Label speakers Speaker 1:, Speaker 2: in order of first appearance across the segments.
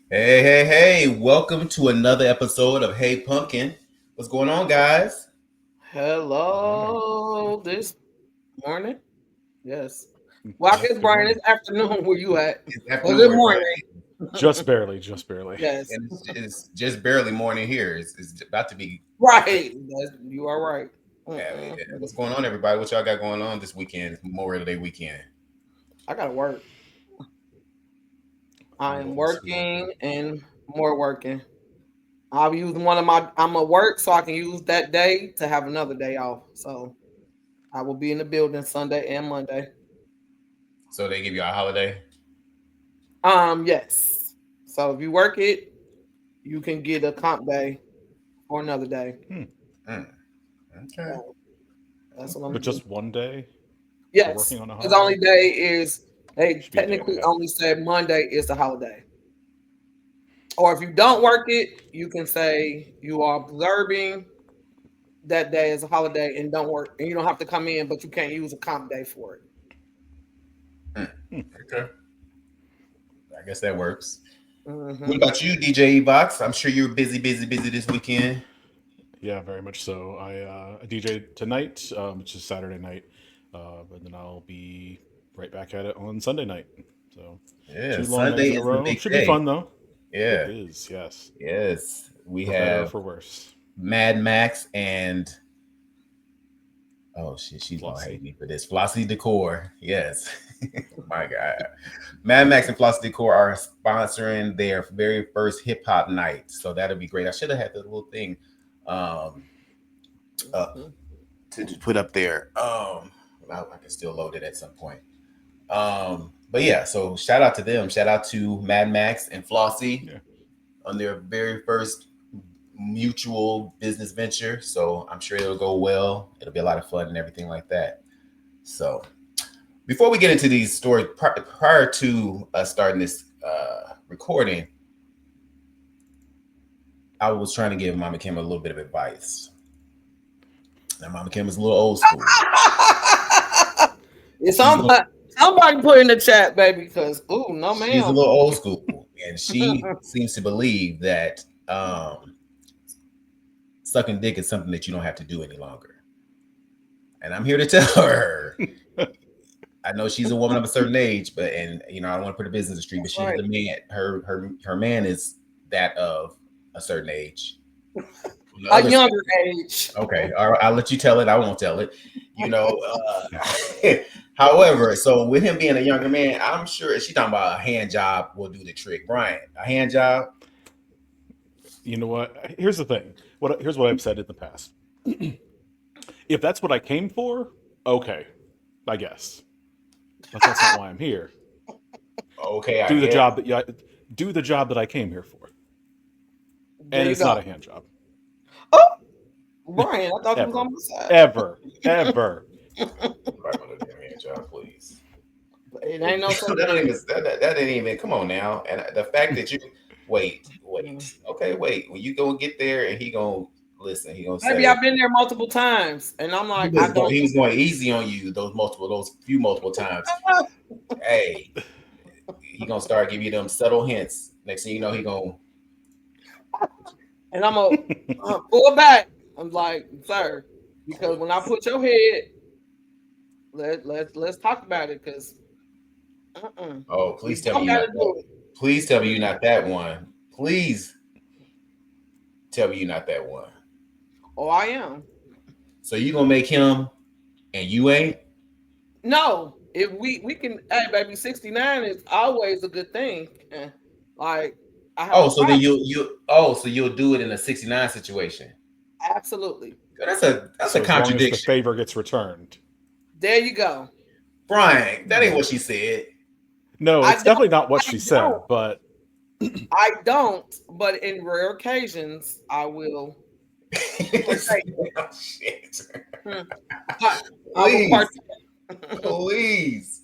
Speaker 1: Hey, hey, hey, welcome to another episode of Hey Pumpkin. What's going on, guys?
Speaker 2: Good morning.
Speaker 3: Hello, this morning. Yes. Well, I
Speaker 2: Yep,
Speaker 3: guess
Speaker 2: good
Speaker 3: Brian,
Speaker 2: morning.
Speaker 3: it's afternoon where you at.
Speaker 1: It's
Speaker 3: Well, good
Speaker 1: afternoon,
Speaker 3: morning.
Speaker 1: right?
Speaker 2: Just barely, just barely.
Speaker 3: Yes.
Speaker 1: And it's just barely morning here. It's about to be.
Speaker 3: Right. You are right.
Speaker 1: Yeah.
Speaker 3: Mm-mm.
Speaker 1: What's going on, everybody? What y'all got going on this weekend? It's Memorial Day weekend.
Speaker 3: I gotta work. I am
Speaker 2: Yes, we all do.
Speaker 3: working and more working. I'll use one of my. I'm at work, so I can use that day to have another day off. So I will be in the building Sunday and Monday.
Speaker 1: So they give you a holiday.
Speaker 3: Yes. So if you work it, you can get a comp day or another day.
Speaker 2: Hmm.
Speaker 1: Mm, okay.
Speaker 3: So that's what I'm
Speaker 2: But
Speaker 3: doing.
Speaker 2: just one day for
Speaker 3: Yes,
Speaker 2: working on a
Speaker 3: his only
Speaker 2: holiday
Speaker 3: day is they
Speaker 2: should be a day and a
Speaker 3: technically
Speaker 2: half.
Speaker 3: only said Monday is the holiday. Or if you don't work it, you can say you are observing that day as a holiday and don't work, and you don't have to come in, but you can't use a comp day for it.
Speaker 1: Mm,
Speaker 2: Hmm.
Speaker 1: okay. I guess that works. What
Speaker 3: Hmm.
Speaker 1: about you, DJ Box? I'm sure you're busy, busy, busy this weekend.
Speaker 2: Yeah, very much so. I DJ tonight, which is Saturday night, but then I'll be right back at it on Sunday night. So
Speaker 1: Yeah,
Speaker 2: two long nights
Speaker 1: Sunday
Speaker 2: in a
Speaker 1: is the
Speaker 2: row.
Speaker 1: big
Speaker 2: Should be
Speaker 1: day.
Speaker 2: fun though. It
Speaker 1: Yeah.
Speaker 2: is, yes,
Speaker 1: Yes. We
Speaker 2: for better or
Speaker 1: have
Speaker 2: for worse.
Speaker 1: Mad Max and oh shit, she's gonna hate
Speaker 2: Flossie.
Speaker 1: me for this. Flossie Decor. Yes. My God. Mad Max and Flossie Decor are sponsoring their very first hip hop night. So that'll be great. I should have had the little thing um up
Speaker 3: Hmm.
Speaker 1: to put up there. I can still load it at some point. But yeah, so shout out to them. Shout out to Mad Max and Flossie
Speaker 2: Yeah.
Speaker 1: on their very first mutual business venture. So I'm sure it'll go well. It'll be a lot of fun and everything like that. So before we get into these stories, prior to us starting this recording, I was trying to give Mama Kim a little bit of advice. Now, Mama Kim is a little old school.
Speaker 3: It's
Speaker 1: She's a little,
Speaker 3: somebody put in the chat, baby, because no,
Speaker 1: she's a
Speaker 3: ma'am.
Speaker 1: little old school, and she seems to believe that sucking dick is something that you don't have to do any longer. And I'm here to tell her I know she's a woman of a certain age, but and I don't want to put her business in the street, but
Speaker 3: That's
Speaker 1: she's
Speaker 3: right.
Speaker 1: the man. Her man is that of a certain age. On the
Speaker 3: A
Speaker 1: other side,
Speaker 3: younger age.
Speaker 1: okay, all right, I'll let you tell it. I won't tell it. You know. However, so with him being a younger man, I'm sure she's talking about a hand job will do the trick. Brian, a hand job.
Speaker 2: You know what? Here's the thing. Here's what I've said in the past. If that's what I came for, okay, I guess. But that's not why I'm here.
Speaker 1: Okay, I
Speaker 2: Do the
Speaker 1: guess.
Speaker 2: job that yeah, do the job that I came here for,
Speaker 3: There
Speaker 2: and
Speaker 3: you
Speaker 2: it's
Speaker 3: go.
Speaker 2: not a hand job
Speaker 3: Oh, Brian, I thought you was
Speaker 2: ever,
Speaker 3: on my side.
Speaker 2: ever, ever.
Speaker 1: Nobody want a damn hand job, please.
Speaker 3: But it
Speaker 1: That
Speaker 3: ain't no such
Speaker 1: don't
Speaker 3: thing.
Speaker 1: even that ain't even. Come on now, and the fact that you wait.
Speaker 3: Mm.
Speaker 1: Okay, wait. When you gonna get there, and he gonna listen. He gonna
Speaker 3: Maybe
Speaker 1: say
Speaker 3: I've been there multiple times, and I'm like, I don't.
Speaker 1: he was going easy on you those few multiple times. Hey, he gonna start giving you them subtle hints. Next thing you know, he gonna
Speaker 3: And I'm a pull back. I'm like, sir, because when I put your head, let's talk about it, because
Speaker 1: oh
Speaker 3: we
Speaker 1: please tell me
Speaker 3: don't
Speaker 1: you're
Speaker 3: got
Speaker 1: not
Speaker 3: to
Speaker 1: that.
Speaker 3: do it.
Speaker 1: Please tell me you're not that one. Please tell me you're not that one.
Speaker 3: Oh, I am.
Speaker 1: So you gonna make him and you ain't.
Speaker 3: No, if we can, hey, baby, 69 is always a good thing. Like, I have
Speaker 1: Oh,
Speaker 3: a
Speaker 1: so then
Speaker 3: problem.
Speaker 1: you'll do it in a 69 situation.
Speaker 3: Absolutely.
Speaker 1: That's a
Speaker 2: So as long as the
Speaker 1: contradiction.
Speaker 2: favor gets returned,
Speaker 3: There you go.
Speaker 1: Brian, that ain't
Speaker 2: yeah.
Speaker 1: what she said.
Speaker 2: No,
Speaker 3: I
Speaker 2: it's
Speaker 3: don't.
Speaker 2: definitely not what
Speaker 3: I
Speaker 2: she said.
Speaker 3: don't.
Speaker 2: But
Speaker 3: I don't. But in rare occasions, I will partake.
Speaker 1: Oh, shit.
Speaker 3: Hmm. I, I will
Speaker 1: Please,
Speaker 3: partake.
Speaker 1: please.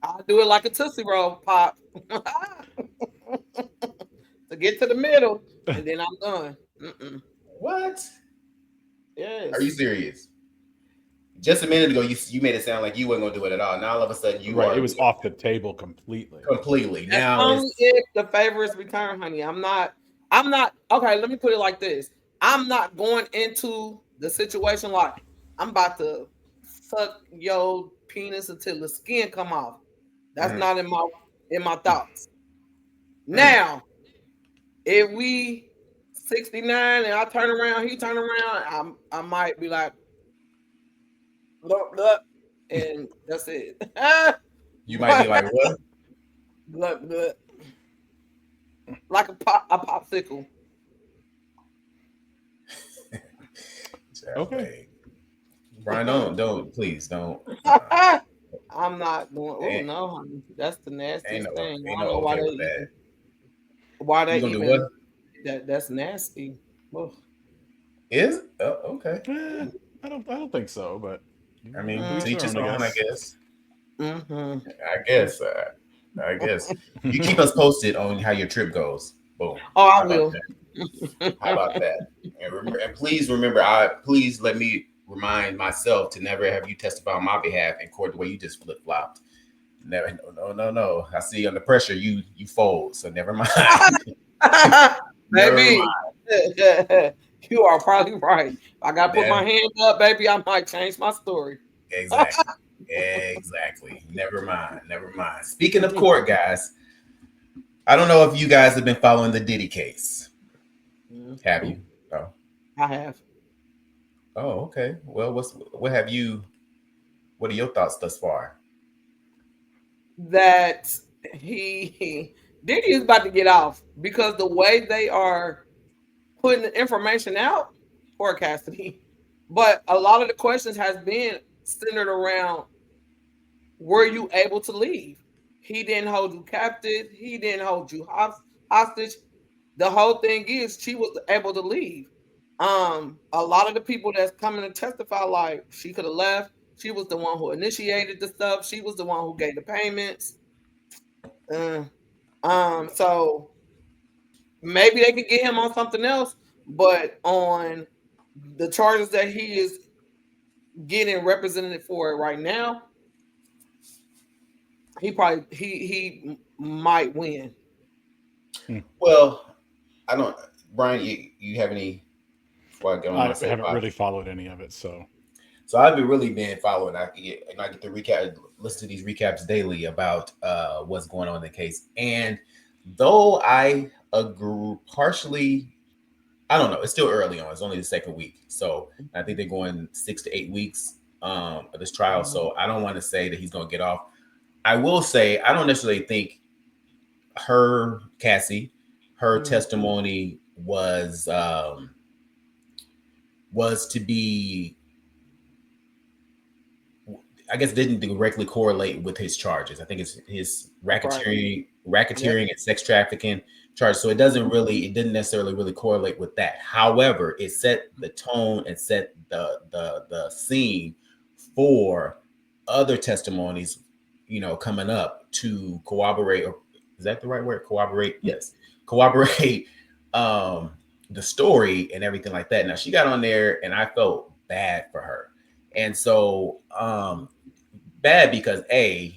Speaker 3: I'll do it like a Tootsie Roll pop to get to the middle, and then I'm done. Mm-mm.
Speaker 1: What? Are you
Speaker 3: Yes.
Speaker 1: serious? just a minute ago, you made it sound like you weren't gonna do it at all. Now all of a sudden you
Speaker 2: Right.
Speaker 1: are
Speaker 2: It was off the table completely.
Speaker 1: completely.
Speaker 3: That's
Speaker 1: Now
Speaker 3: only
Speaker 1: it's
Speaker 3: if the favor is returned, honey. I'm not. Okay, let me put it like this. I'm not going into the situation like I'm about to suck your penis until the skin come off. That's
Speaker 1: mhm,
Speaker 3: not in my thoughts.
Speaker 1: mm.
Speaker 3: Now, if we 69 and I turn around, he turn around, I might be like, look, look, and that's it.
Speaker 1: You might be like,
Speaker 3: But
Speaker 1: what?
Speaker 3: look, like a popsicle.
Speaker 1: Child,
Speaker 2: Okay.
Speaker 1: hey, Brian, don't, please don't.
Speaker 3: I'm not going. Oh
Speaker 1: Ain't,
Speaker 3: no, honey. That's the nastiest thing.
Speaker 1: ain't
Speaker 3: I don't
Speaker 1: no
Speaker 3: know
Speaker 1: okay with that.
Speaker 3: why
Speaker 1: You
Speaker 3: they
Speaker 1: gonna do what?
Speaker 3: even that's nasty. Ugh.
Speaker 1: Is okay.
Speaker 2: I don't think so, but
Speaker 1: I mean,
Speaker 2: to
Speaker 3: Mm,
Speaker 2: each
Speaker 1: teach
Speaker 2: their
Speaker 1: his
Speaker 2: own, I
Speaker 1: own, I
Speaker 2: guess.
Speaker 1: guess.
Speaker 3: mhm.
Speaker 1: I guess. I guess. You keep us posted on how your trip goes. Boom.
Speaker 3: Oh, I
Speaker 1: How about
Speaker 3: will.
Speaker 1: that? How about that? And, and please remember, please let me remind myself to never have you testify on my behalf in court the way you just flip flopped. Never. No. I see under pressure you fold. So never mind. Never
Speaker 3: Baby,
Speaker 1: mind.
Speaker 3: you are probably right. I gotta put my
Speaker 1: Never,
Speaker 3: hand up, baby. I might change my story.
Speaker 1: exactly. Exactly. Never mind. Never mind. Speaking of court, guys, I don't know if you guys have been following the Diddy case. Have
Speaker 3: Mhm.
Speaker 1: you? Oh.
Speaker 3: I have
Speaker 1: Oh, okay. Well, what have you? What are your thoughts thus far?
Speaker 3: that he Diddy is about to get off because the way they are putting the information out for Cassidy, but a lot of the questions has been centered around were you able to leave? He didn't hold you captive. He didn't hold you hostage. The whole thing is she was able to leave. A lot of the people that's coming to testify, like she could have left. She was the one who initiated the stuff. She was the one who gave the payments. Uh, so maybe they could get him on something else, but on the charges that he is getting represented for right now, he might win.
Speaker 2: Hmm.
Speaker 1: Well, I don't. Brian, you have any? Before I get on my
Speaker 2: I haven't
Speaker 1: soapbox.
Speaker 2: really followed any of it, so
Speaker 1: So I've been really been following. I get to recap, listen to these recaps daily about what's going on in the case. And though I agree partially, I don't know. It's still early on. It's only the second week, so I think they're going 6 to 8 weeks of this trial. So I don't want to say that he's going to get off. I will say I don't necessarily think Cassie, her
Speaker 3: Mhm.
Speaker 1: testimony was to be, I guess, didn't directly correlate with his charges. I think it's his
Speaker 3: Right. Yep.
Speaker 1: racketeering and sex trafficking charge. So it didn't necessarily really correlate with that. However, it set the tone and set the scene for other testimonies, coming up to corroborate. Or is that the right word? Corroborate? Yes, corroborate um, the story and everything like that. Now she got on there, and I felt bad for her, and so bad because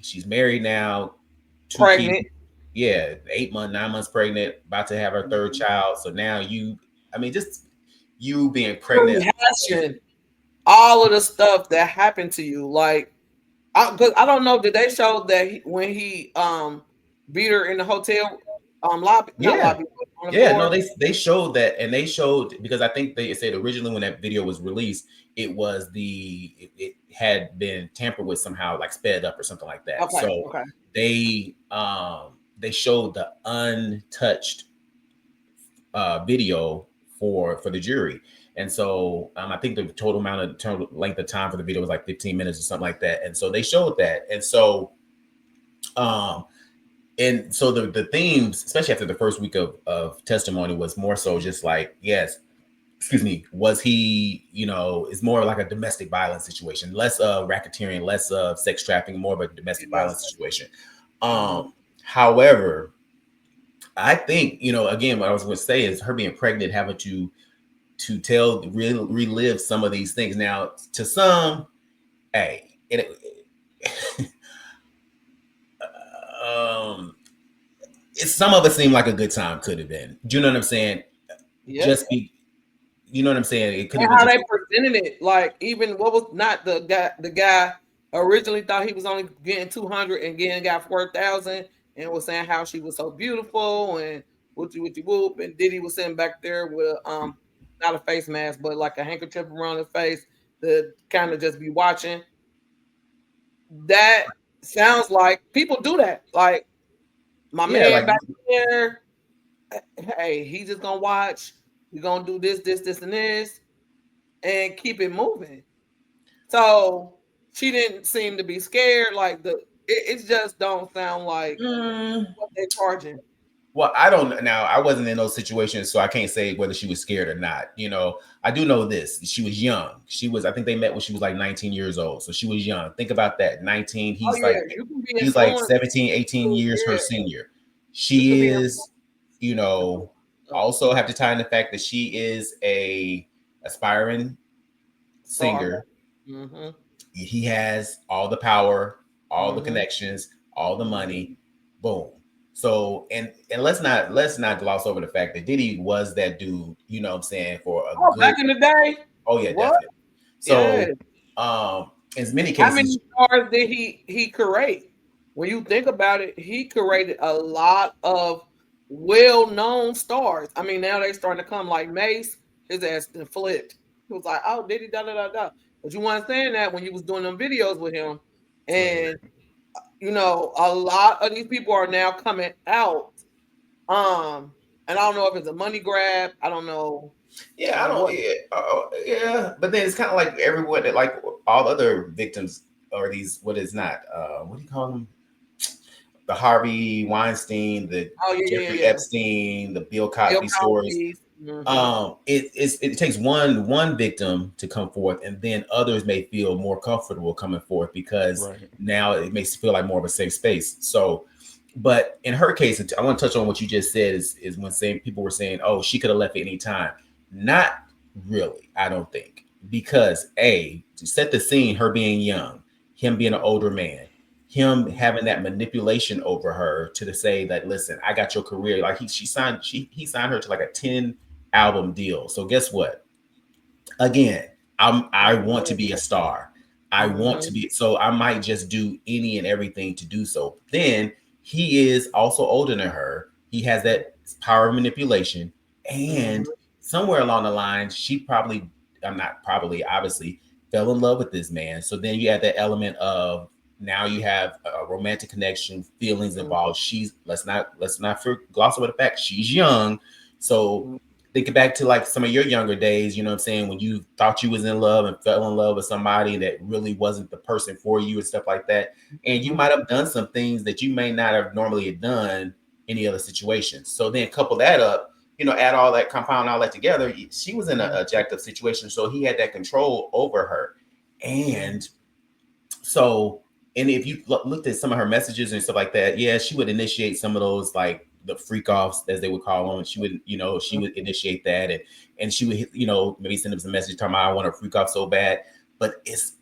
Speaker 1: she's married now, two kids,
Speaker 3: Pregnant.
Speaker 1: yeah, 8 months, 9 months pregnant, about to have her third child. So now I mean, just you being pregnant.
Speaker 3: Rehashing all of the stuff that happened to you. Like, because I don't know, did they show that when he beat her in the hotel lobby, not
Speaker 1: Yeah,
Speaker 3: lobby, but on the
Speaker 1: yeah, no,
Speaker 3: floor?
Speaker 1: they showed that, and they showed because I think they said originally when that video was released, it had been tampered with somehow, like sped up or something like that.
Speaker 3: Okay,
Speaker 1: So
Speaker 3: okay.
Speaker 1: they showed the untouched video for the jury. And so I think the total length of time for the video was like 15 minutes or something like that. And so they showed that. Um, and so the themes, especially after the first week of testimony, was more so just like, yes, excuse me, was he, is more like a domestic violence situation, less of racketeering, less of sex trafficking, more of a domestic violence
Speaker 3: Yes.
Speaker 1: situation.
Speaker 3: Mhm.
Speaker 1: However, I think, again, what I was going to say is her being pregnant, having to relive some of these things. Now, to some, Hey, um, some of it seemed like a good time could have been. Do you know what I'm saying?
Speaker 3: Yeah.
Speaker 1: Just be, you know what I'm saying? It could
Speaker 3: And
Speaker 1: have been
Speaker 3: how
Speaker 1: just
Speaker 3: they presented it, like even what was not the guy originally thought he was only getting 200 and getting got 4,000 and was saying how she was so beautiful and whoopty whoop, and Diddy was sitting back there with not a face mask but like a handkerchief around his face to kind of just be watching. That sounds like people do that. Like my
Speaker 1: yeah,
Speaker 3: man
Speaker 1: like
Speaker 3: back there, hey, he just gonna watch. We gonna do this, and this, and keep it moving. So she didn't seem to be scared. Like it just don't sound like
Speaker 1: mm,
Speaker 3: what they're charging.
Speaker 1: well, I don't now. I wasn't in those situations, so I can't say whether she was scared or not. You know, I do know this: she was young. She was. I think they met when she was like 19 years old, so she was young. Think about that. 19.
Speaker 3: Oh yeah, you can be
Speaker 1: He's like
Speaker 3: influenced.
Speaker 1: 17, 18 years her
Speaker 3: Yeah,
Speaker 1: senior.
Speaker 3: you can
Speaker 1: She
Speaker 3: be
Speaker 1: is,
Speaker 3: influenced.
Speaker 1: you know, also have to tie in the fact that she is a aspiring
Speaker 3: Star.
Speaker 1: singer.
Speaker 3: Mm-hmm.
Speaker 1: He has all the power, all the
Speaker 3: Mm-hmm.
Speaker 1: connections, all the
Speaker 3: Mm-hmm.
Speaker 1: money. Boom. So and let's not gloss over the fact that Diddy was that dude, you know what I'm saying, for a
Speaker 3: Oh,
Speaker 1: good
Speaker 3: back in the day,
Speaker 1: oh yeah,
Speaker 3: what?
Speaker 1: definitely.
Speaker 3: Yeah.
Speaker 1: So in many
Speaker 3: How many
Speaker 1: cases,
Speaker 3: stars did he create? When you think about it, he created a lot of well-known stars. I mean, now they starting to come like Mace. His ass then flipped. He was like, "Oh, did he da da da da?" But you weren't saying that when you was doing them videos with him.
Speaker 2: Right.
Speaker 3: And a lot of these people are now coming out. And I don't know if it's a money grab. I don't know
Speaker 1: yeah, I don't
Speaker 3: what.
Speaker 1: yeah, yeah. But then it's kind of like everyone that like all other victims or these what is not what do you call them? The Harvey Weinstein, the
Speaker 3: Oh yeah, yeah,
Speaker 1: Jeffrey
Speaker 3: yeah.
Speaker 1: Epstein, the Bill
Speaker 3: Bill
Speaker 1: Cosby stories.
Speaker 3: Cosby. Mm-hmm.
Speaker 1: It takes one victim to come forth, and then others may feel more comfortable coming forth because
Speaker 2: Right.
Speaker 1: now it makes it feel like more of a safe space. So, but in her case, I want to touch on what you just said is when saying people were saying, "Oh, she could have left at any time." Not really, I don't think, because to set the scene, her being young, him being an older man, him having that manipulation over her to say that listen, I got your career. Like he signed her to like a 10 album deal. So guess what? Again, I want to be a star. I want to
Speaker 3: Mm-hmm.
Speaker 1: be so I might just do any and everything to do so. Then he is also older than her. He has that power of manipulation.
Speaker 3: Mm-hmm.
Speaker 1: And somewhere along the line, she probably, I'm not probably, obviously, fell in love with this man. So then you add that element of now you have a romantic connection, feelings involved. She's let's not gloss over the fact she's young. So
Speaker 3: Mm-hmm.
Speaker 1: thinking back to like some of your younger days, you know what I'm saying, when you thought you was in love and fell in love with somebody that really wasn't the person for you and stuff like that. And you might have done some things that you may not have normally done any other situations. So then couple that up, add all that, compound all that together. She was in a jacked up situation. So he had that control over her. And so, and if you looked at some of her messages and stuff like that, yeah, she would initiate some of those like the freak offs as they would call them. She would, she would initiate that, and she would, maybe send them some message talking about I want to freak off so bad, but it's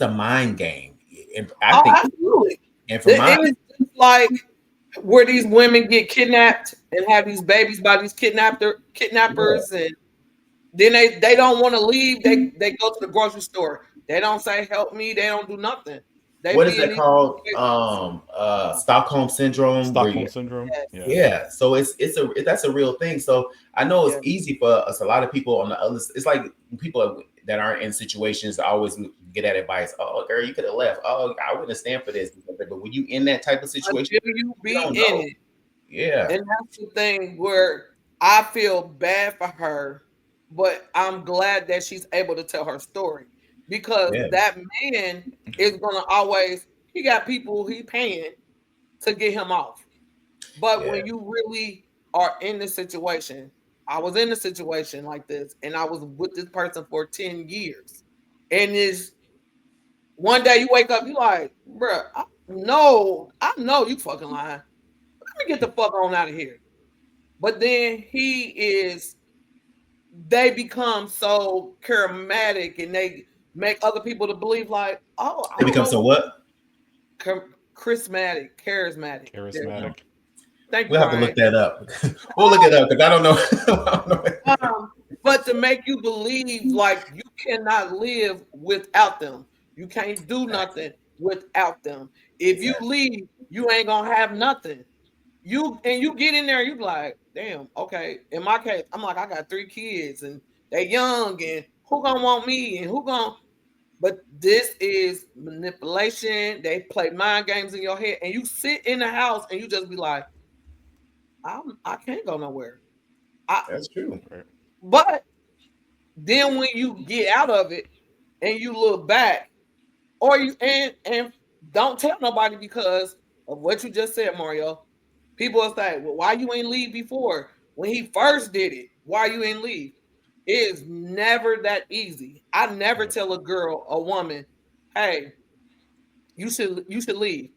Speaker 1: a mind game, and I
Speaker 3: Oh,
Speaker 1: think,
Speaker 3: absolutely.
Speaker 1: and from my
Speaker 3: It is just like where these women get kidnapped and have these babies by these
Speaker 1: yeah.
Speaker 3: kidnappers, and then they don't want to leave. They go to the grocery store. They don't say help me. They don't do nothing. They
Speaker 1: What is
Speaker 3: be in
Speaker 1: that
Speaker 3: these
Speaker 1: called?
Speaker 3: situations.
Speaker 1: Stockholm syndrome, where
Speaker 2: Stockholm
Speaker 1: you
Speaker 2: syndrome.
Speaker 3: Yes,
Speaker 2: Yeah.
Speaker 1: yeah, so that's a real thing. So I know it's
Speaker 3: yes.
Speaker 1: easy for us. A lot of people on the other, it's like people that aren't in situations always get that advice. Oh, girl, you could have left. Oh, I wouldn't stand for this. But when you in that type of situation,
Speaker 3: Until you
Speaker 1: you
Speaker 3: be
Speaker 1: don't
Speaker 3: in
Speaker 1: know.
Speaker 3: it,
Speaker 1: Yeah,
Speaker 3: and that's the thing where I feel bad for her, but I'm glad that she's able to tell her story because
Speaker 1: yeah,
Speaker 3: that man is gonna always he got people he paying to get him off. But
Speaker 1: yeah,
Speaker 3: when you really are in the situation, I was in a situation like this, and I was with this person for 10 years. And is one day you wake up, you like, bruh, I know you fucking lying. Let me get the fuck on out of here. But then they become so charismatic and they make other people to believe like, oh, I
Speaker 1: They
Speaker 3: don't
Speaker 1: become
Speaker 3: know
Speaker 1: so
Speaker 3: what
Speaker 1: what?
Speaker 3: charismatic, charismatic. There you go.
Speaker 2: Charismatic.
Speaker 3: Thank you,
Speaker 1: We'll have to
Speaker 3: Brian.
Speaker 1: look that up. We'll look it up because I don't know. I don't know.
Speaker 3: But to make you believe like you cannot live without them. You can't do
Speaker 1: Exactly.
Speaker 3: nothing without them. If you
Speaker 1: Exactly.
Speaker 3: leave, you ain't gonna have nothing. You get in there, you be like, damn, okay. In my case, I'm like, I got 3 kids and they young and who gonna want me and who gonna but this is manipulation. They play mind games in your head, and you sit in the house and you just be like, I can't go nowhere. I
Speaker 1: That's true.
Speaker 2: Right.
Speaker 3: but then when you get out of it and you look back, or you and don't tell nobody because of what you just said, Mario. People will say, "Well, why you ain't leave before when he first did it? Why you ain't leave?" It is never that easy. I never
Speaker 2: Yep.
Speaker 3: tell a girl, a woman, "Hey, you should leave.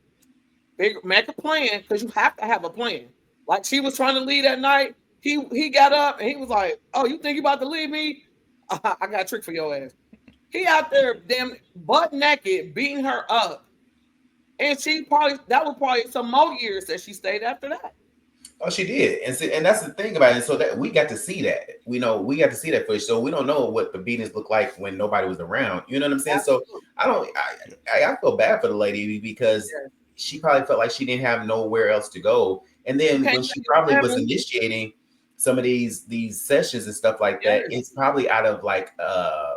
Speaker 3: Make a plan because you have to have a plan." Like she was trying to leave that night. He got up and he was like, "Oh, you think you about to leave me? I got a trick for your ass." He out there damn butt naked beating her up. And she probably that was probably some more years that she stayed after that.
Speaker 1: Oh, she did, and see, and that's the thing about it. So that we got to see that. We know we got to see that footage. So we don't know what the beatings looked like when nobody was around. You know what I'm saying? So
Speaker 3: Absolutely.
Speaker 1: I don't. I feel bad for the lady because
Speaker 3: Yes.
Speaker 1: she probably felt like she didn't have nowhere else to go. And
Speaker 3: You
Speaker 1: then
Speaker 3: can't
Speaker 1: when she
Speaker 3: tell
Speaker 1: probably
Speaker 3: your
Speaker 1: was
Speaker 3: family.
Speaker 1: initiating some of these sessions and stuff like that,
Speaker 3: Yes.
Speaker 1: it's probably out of like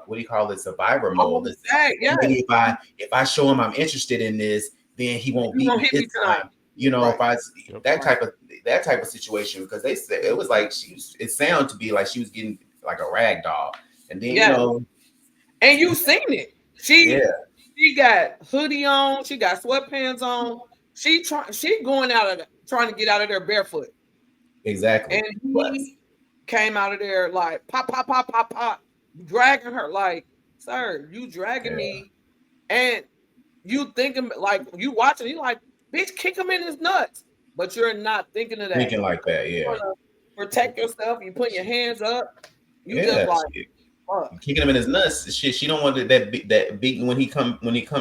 Speaker 1: what do you call it, survivor
Speaker 3: I
Speaker 1: mode.
Speaker 3: want to
Speaker 1: Listen,
Speaker 3: say,
Speaker 1: well,
Speaker 3: yes.
Speaker 1: maybe if I show him I'm interested in this, then he won't
Speaker 3: You
Speaker 1: beat
Speaker 3: gonna
Speaker 1: me
Speaker 3: hit me
Speaker 1: this
Speaker 3: tonight.
Speaker 1: time. You know,
Speaker 3: Right.
Speaker 1: if I
Speaker 2: Yep.
Speaker 1: that
Speaker 3: Right.
Speaker 1: type of that type of situation because they said it was like it sounded to be like she was getting like a rag doll, and then
Speaker 3: Yes. And you seen it.
Speaker 1: yeah,
Speaker 3: She got hoodie on, she got sweatpants on. She going out of trying to get out of there barefoot.
Speaker 1: exactly.
Speaker 3: And
Speaker 1: But
Speaker 3: he came out of there like pop, pop, pop, pop, pop, dragging her like, sir, you dragging
Speaker 1: yeah,
Speaker 3: me, and you thinking like you watching, you like, bitch, kick him in his nuts, but you're not thinking of that.
Speaker 1: thinking like that,
Speaker 3: You
Speaker 1: yeah,
Speaker 3: want to protect yourself. You putting your hands up. You just
Speaker 1: yeah.
Speaker 3: like, fuck.
Speaker 1: Kicking him in his nuts. She don't want that beating when he come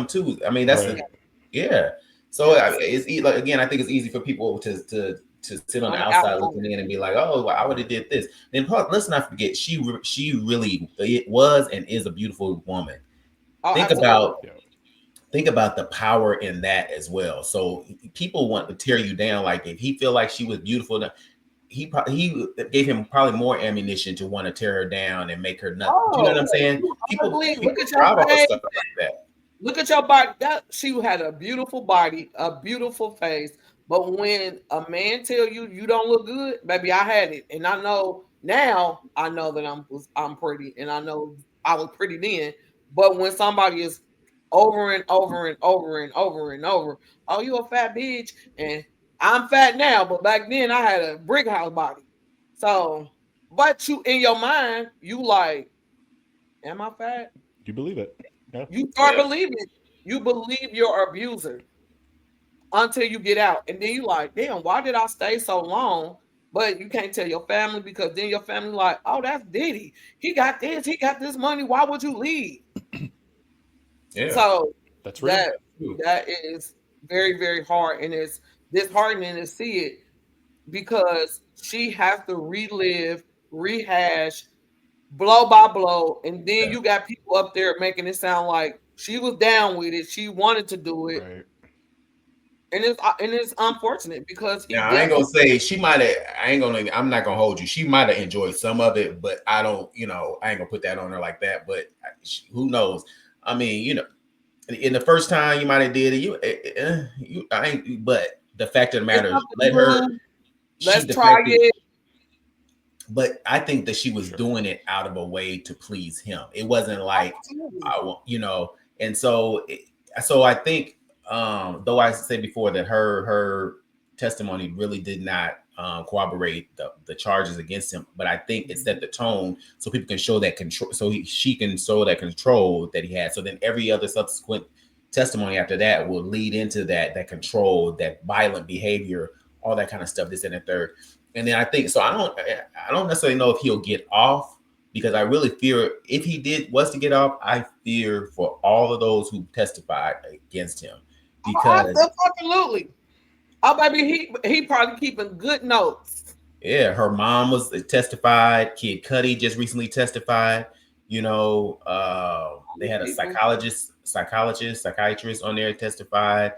Speaker 1: to. I mean that's
Speaker 2: Right.
Speaker 1: the yeah. So
Speaker 3: Yes,
Speaker 1: like again, I think it's easy for people to sit on the
Speaker 3: on the
Speaker 1: outside
Speaker 3: outside.
Speaker 1: looking in and be like, oh, well, I would have did this. Then let's not forget she really it was and is a beautiful woman.
Speaker 3: Oh,
Speaker 1: Think
Speaker 3: absolutely.
Speaker 1: about
Speaker 2: Yeah.
Speaker 1: think about the power in that as well. So people want to tear you down. Like if he feel like she was beautiful, he gave him probably more ammunition to want to tear her down and make her nut. You know what
Speaker 3: Oh,
Speaker 1: I'm saying?
Speaker 3: you
Speaker 1: People
Speaker 3: ugly. Look
Speaker 1: people
Speaker 3: at your
Speaker 1: thrive off of
Speaker 3: face.
Speaker 1: stuff like that.
Speaker 3: Look at your body. That she had a beautiful body, a beautiful face. But when a man tell you you don't look good, baby, I had it, and I know now. I know that I'm pretty, and I know I was pretty then. But when somebody is over and over and over and over and over, oh, you a fat bitch, and I'm fat now, but back then I had a brick house body. So, but you in your mind, you like, am I fat?
Speaker 2: You believe it. Yeah.
Speaker 3: You start
Speaker 1: Yeah.
Speaker 3: believing. You believe your abuser until you get out. And then you like, damn, why did I stay so long? But you can't tell your family because then your family like, oh, that's Diddy. He got this, he got this money. Why would you leave?
Speaker 1: Yeah.
Speaker 3: So
Speaker 2: That's real.
Speaker 3: that
Speaker 1: True.
Speaker 3: that is very, very hard. And it's disheartening to see it because she has to relive, rehash, blow by blow. And then
Speaker 1: Yeah.
Speaker 3: you got people up there making it sound like she was down with it. She wanted to do it.
Speaker 2: Right.
Speaker 3: And it's unfortunate because he
Speaker 1: Now I ain't
Speaker 3: definitely
Speaker 1: gonna say she might have. I ain't gonna. I'm not gonna hold you. She might have enjoyed some of it, but I don't. I ain't gonna put that on her like that. But who knows? I mean, in the first time you might have did it. You I ain't. But the fact of the
Speaker 3: it's
Speaker 1: matter is,
Speaker 3: something
Speaker 1: let her.
Speaker 3: new.
Speaker 1: She
Speaker 3: Let's
Speaker 1: the
Speaker 3: try
Speaker 1: fact that
Speaker 3: it.
Speaker 1: but I think that she was
Speaker 2: Sure.
Speaker 1: doing it out of a way to please him. It wasn't like
Speaker 3: Absolutely.
Speaker 1: I want, and so I think, though I said before that her testimony really did not corroborate the charges against him, but I think it set the tone so people can show that control, so she can show that control that he had. So then every other subsequent testimony after that will lead into that control, that violent behavior, all that kind of stuff. This and the third. And then I think so. I don't necessarily know if he'll get off, because I really fear if he was to get off, I fear for all of those who testified against him because
Speaker 3: Absolutely. Oh, baby, he probably keeping good notes.
Speaker 1: yeah, her mom was testified. Kid Cudi just recently testified. They had a
Speaker 3: People.
Speaker 1: psychiatrist on there testified.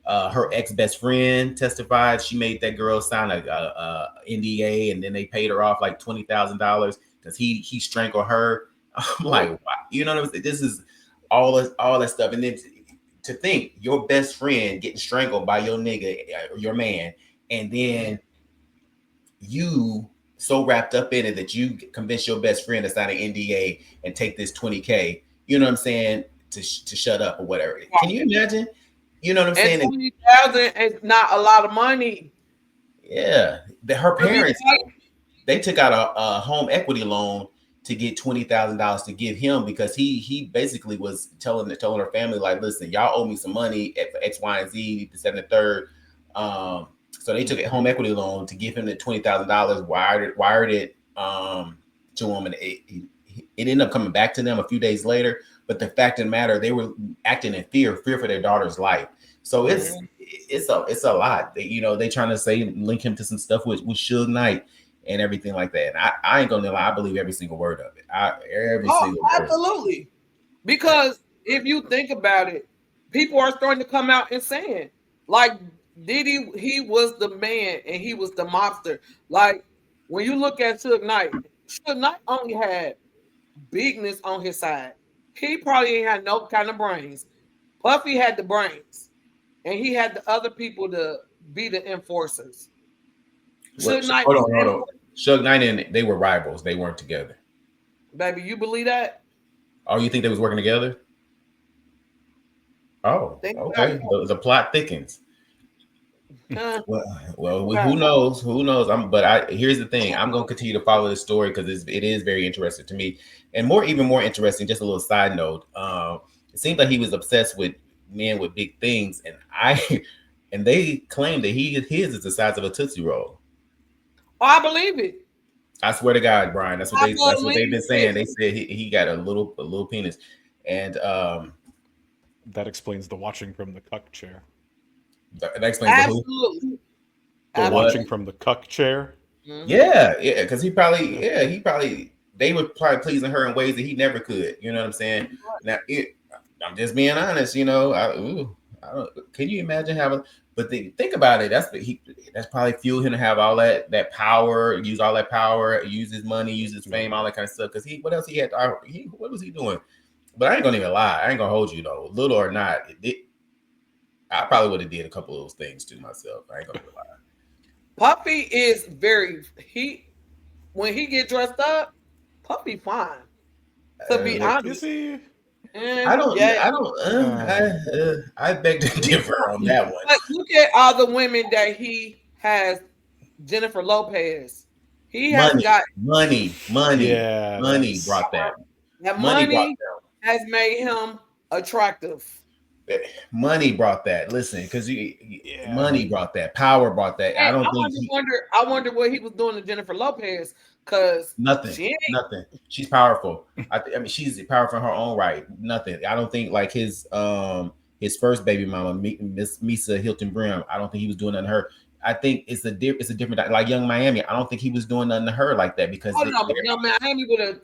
Speaker 1: Her ex best friend testified. She made that girl sign a NDA, and then they paid her off like $20,000 because he strangled her. I'm like, wow. You know what I'm saying? This is all that stuff, and then to think your best friend getting strangled by your nigga, your man, and then you so wrapped up in it that you convince your best friend to sign an NDA and take this 20K, you know what I'm saying, to shut up or whatever. Can you imagine? You know what I'm
Speaker 3: And
Speaker 1: saying?
Speaker 3: 20,000 is not a lot of money.
Speaker 1: Yeah. Her parents, they took out a home equity loan to get $20,000 to give him because he basically was telling her family, like, listen, y'all owe me some money for X, Y, and Z, this, and the third. So they took a home equity loan to give him the $20,000, wired it to him, and it ended up coming back to them a few days later. But the fact of the matter, they were acting in fear for their daughter's life. So it's a lot. They trying to say link him to some stuff with Suge Knight and everything like that. And I ain't gonna lie, I believe every single word of it. Every single word.
Speaker 3: Absolutely. Because if you think about it, people are starting to come out and saying, like, Diddy, he was the man and he was the mobster. Like, when you look at Suge Knight only had bigness on his side. He probably ain't had no kind of brains. Puffy had the brains, and he had the other people to be the enforcers.
Speaker 1: Suge Knight, hold on. Suge Knight and they were rivals. They weren't together.
Speaker 3: Baby, you believe that?
Speaker 1: Oh, you think they was working together? Oh, okay. The plot thickens. Well, who knows? Who knows? Here's the thing. I'm going to continue to follow this story because it is very interesting to me, and even more interesting. Just a little side note. It seems like he was obsessed with men with big things, and they claim that his is the size of a Tootsie Roll.
Speaker 3: Oh, I believe it.
Speaker 1: I swear to God, Brian. That's what they've been saying. They said he got a little penis, and
Speaker 2: that explains the watching from the cuck chair.
Speaker 1: That explains
Speaker 3: absolutely.
Speaker 2: The watching from the cuck chair.
Speaker 1: Mm-hmm. Yeah, because he probably they were probably pleasing her in ways that he never could. You know what I'm saying? Now, I'm just being honest. I don't. Can you imagine having? But think about it. That's probably fueled him to have all that power, use all that power, use his money, use his fame, all that kind of stuff. Because what else he had? What was he doing? But I ain't gonna even lie. I ain't gonna hold you though. Little or not, I probably would have did a couple of those things to myself. I ain't gonna lie.
Speaker 3: Puffy is when he get dressed up, Puffy fine. To be honest,
Speaker 1: I beg to differ on that one.
Speaker 3: But look at all the women that he has. Jennifer Lopez. He has got
Speaker 1: money.
Speaker 2: Yeah,
Speaker 1: money brought that.
Speaker 3: That money has made him attractive.
Speaker 1: Money brought that. Listen, because money brought that. Power brought that.
Speaker 3: I wonder what he was doing to Jennifer Lopez. Because
Speaker 1: nothing. She's powerful. I mean, she's powerful in her own right. Nothing. I don't think like his first baby mama, Miss Misa Hilton Brim. I don't think he was doing nothing to her. I think it's a different, like Young Miami. I don't think he was doing nothing to her like that because
Speaker 3: Young Miami would have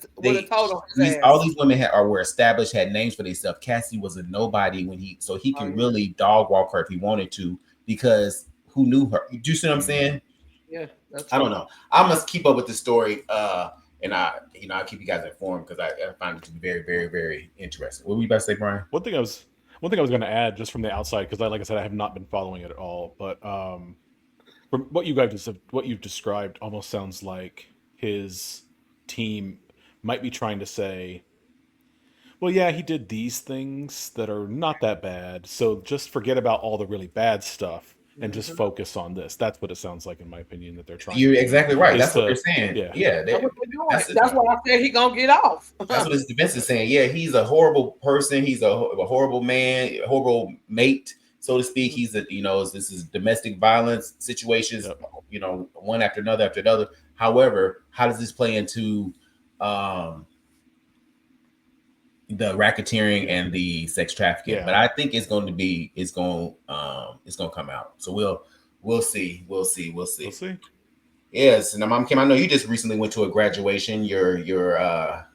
Speaker 3: told him.
Speaker 1: All these women were established, had names for themselves. Cassie was a nobody when he could really dog walk her if he wanted to because who knew her? Do you see what I'm saying?
Speaker 3: Yeah,
Speaker 1: I don't know. I must keep up with the story, and I'll keep you guys informed because I find it to be very, very, very interesting. What were you about to say, Brian?
Speaker 2: One thing I was going to add just from the outside because, like I said, I have not been following it at all, but from what you've described, almost sounds like his team might be trying to say, well, yeah, he did these things that are not that bad, so just forget about all the really bad stuff and just focus on this. That's what it sounds like, in my opinion, that they're trying.
Speaker 1: You're exactly right. That's what they're saying.
Speaker 3: Yeah. That's why I said he gonna get off.
Speaker 1: That's what his defense is saying. Yeah, he's a horrible person. He's a horrible man, a horrible mate, so to speak. He's this is domestic violence situations, one after another after another. However, how does this play into um, the racketeering and the sex trafficking.
Speaker 2: Yeah.
Speaker 1: But I think it's going to come out. So we'll see.
Speaker 2: We'll see.
Speaker 1: Yes, and Mom Kim, I know you just recently went to a graduation. Your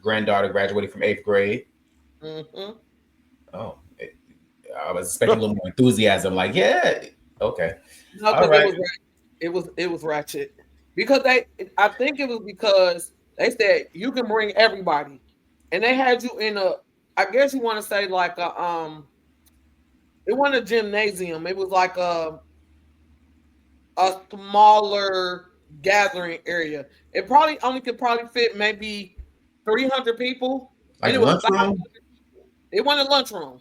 Speaker 1: granddaughter graduated from 8th grade.
Speaker 3: Mm-hmm.
Speaker 1: Oh, I was expecting a little more enthusiasm. Like, yeah, okay,
Speaker 3: No,
Speaker 1: all
Speaker 3: because
Speaker 1: right.
Speaker 3: it was ratchet. Because I think it was because they said you can bring everybody, and they had you in a. I guess you want to say like it wasn't a gymnasium. It was like a smaller gathering area. It probably only could probably fit maybe 300 people, and
Speaker 1: Like
Speaker 3: it was
Speaker 1: lunchroom.
Speaker 3: it wasn't a lunchroom,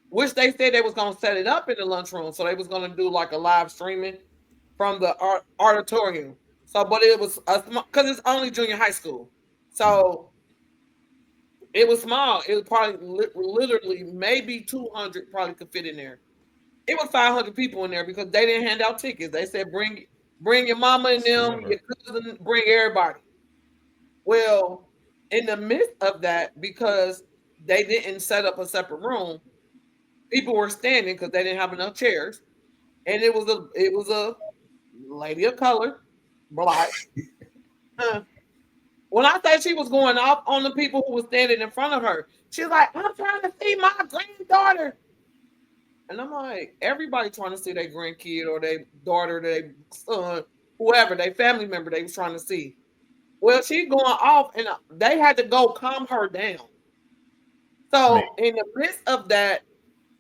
Speaker 3: which they said they was gonna set it up in the lunchroom, so they was gonna do like a live streaming from the auditorium. So, but it was because it's only junior high school, so it was small. It was probably literally maybe 200 probably could fit in there. It was 500 people in there because they didn't hand out tickets. They said bring your mama and them, your cousin, bring everybody. Well, in the midst of that, because they didn't set up a separate room, people were standing because they didn't have enough chairs, and it was a lady of color, black. When I say she was going off on the people who were standing in front of her, she's like, "I'm trying to see my granddaughter," and I'm like, "Everybody trying to see their grandkid or their daughter, their son, whoever, their family member they was trying to see." Well, she going off, and they had to go calm her down.
Speaker 1: I mean,
Speaker 3: So in the midst of that,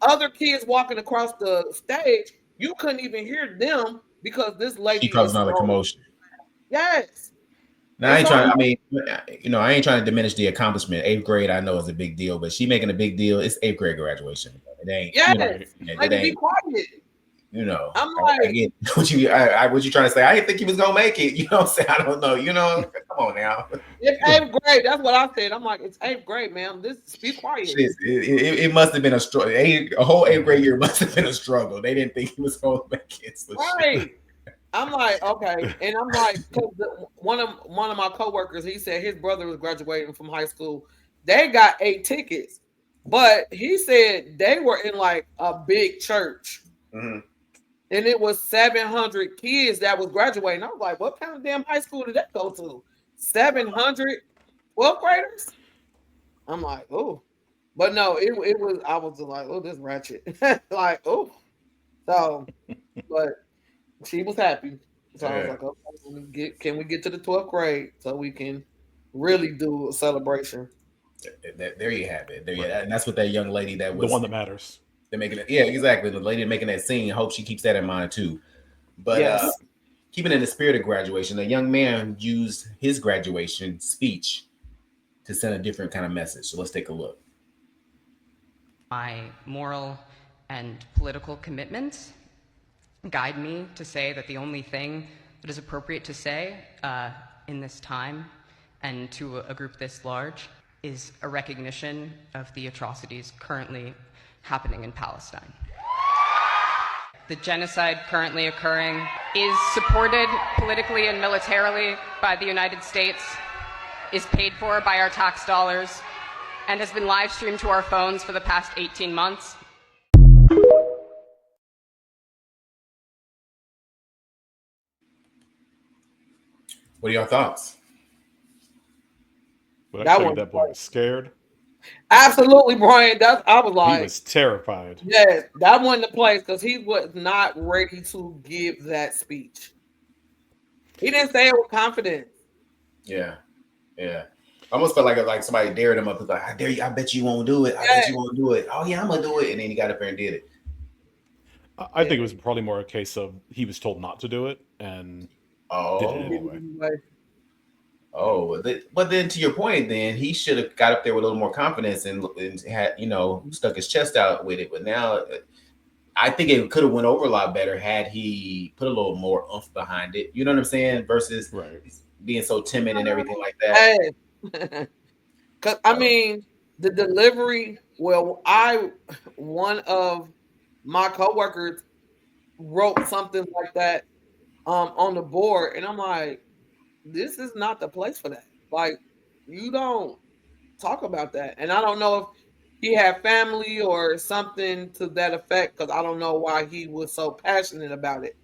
Speaker 3: other kids walking across the stage, you couldn't even hear them because this
Speaker 1: she
Speaker 3: lady
Speaker 1: caused
Speaker 3: is
Speaker 1: another
Speaker 3: so
Speaker 1: commotion.
Speaker 3: yes.
Speaker 1: Now I
Speaker 3: And
Speaker 1: ain't
Speaker 3: so
Speaker 1: trying.
Speaker 3: I'm
Speaker 1: I mean, I ain't trying to diminish the accomplishment. 8th grade, I know is a big deal, but she making a big deal. It's 8th grade graduation. It ain't.
Speaker 3: yes,
Speaker 2: Right.
Speaker 1: It
Speaker 3: lady, be
Speaker 1: ain't.
Speaker 3: quiet.
Speaker 1: I,
Speaker 3: I'm
Speaker 1: I
Speaker 3: like,
Speaker 1: get what you trying to say. I didn't think he was gonna make it. You know what I'm saying? I don't know. Come on now.
Speaker 3: it's eighth grade. That's what I said. I'm like, it's eighth grade, ma'am. This be quiet.
Speaker 1: Shit, it must have been a struggle. A whole 8th grade year must have been a struggle. They didn't think he was gonna make it. So shit.
Speaker 3: Right. I'm like, okay. And I'm like, because one of my coworkers, he said his brother was graduating from high school. They got 8 tickets, but he said they were in like a big church.
Speaker 1: Mm-hmm.
Speaker 3: And it was 700 kids that was graduating. I was like, what kind of damn high school did that go to? 700 12th graders? I'm like, oh. But no, it was, I was like, oh, this ratchet. Like, oh. So, but she was happy. So I was
Speaker 1: Yeah.
Speaker 3: like, okay, can we get to the 12th grade so we can really do a celebration?
Speaker 1: There you have it. There,
Speaker 2: Right.
Speaker 1: yeah, and that's what that young lady that
Speaker 2: The
Speaker 1: was
Speaker 2: one that matters.
Speaker 1: they're making it. Yeah, exactly. The lady making that scene. I hope she keeps that in mind too. But
Speaker 3: Yes.
Speaker 1: keeping in the spirit of graduation, a young man used his graduation speech to send a different kind of message. So let's take a look.
Speaker 4: My moral and political commitments guide me to say that the only thing that is appropriate to say in this time and to a group this large is a recognition of the atrocities currently happening in Palestine. The genocide currently occurring is supported politically and militarily by the United States, is paid for by our tax dollars, and has been live streamed to our phones for the past 18 months.
Speaker 1: What are your thoughts?
Speaker 2: But I
Speaker 3: That
Speaker 2: tell you,
Speaker 3: one,
Speaker 2: that boy was scared.
Speaker 3: absolutely, Brian. I was
Speaker 2: He
Speaker 3: like,
Speaker 2: was terrified.
Speaker 3: yes, that wasn't the place because he was not ready to give that speech. He didn't say it with confidence.
Speaker 1: Yeah, yeah. I almost felt like somebody dared him up. It's like, I dare you. I bet you won't do it. I bet
Speaker 3: Yes,
Speaker 1: you won't do it. Oh yeah, I'm gonna do it. And then he got up there and did it.
Speaker 2: I think it was probably more a case of he was told not to do it and did it
Speaker 1: Oh,
Speaker 2: anyway.
Speaker 1: oh. But then to your point, then he should have got up there with a little more confidence and had stuck his chest out with it. But now, I think it could have went over a lot better had he put a little more oomph behind it. You know what I'm saying? Versus
Speaker 2: Right.
Speaker 1: being so timid and everything like that.
Speaker 3: Yes. Because I mean, the delivery. Well, one of my coworkers wrote something like that on the board, and I'm like, this is not the place for that. Like, You don't talk about that. And I don't know if he had family or something to that effect, because I don't know why he was so passionate about it.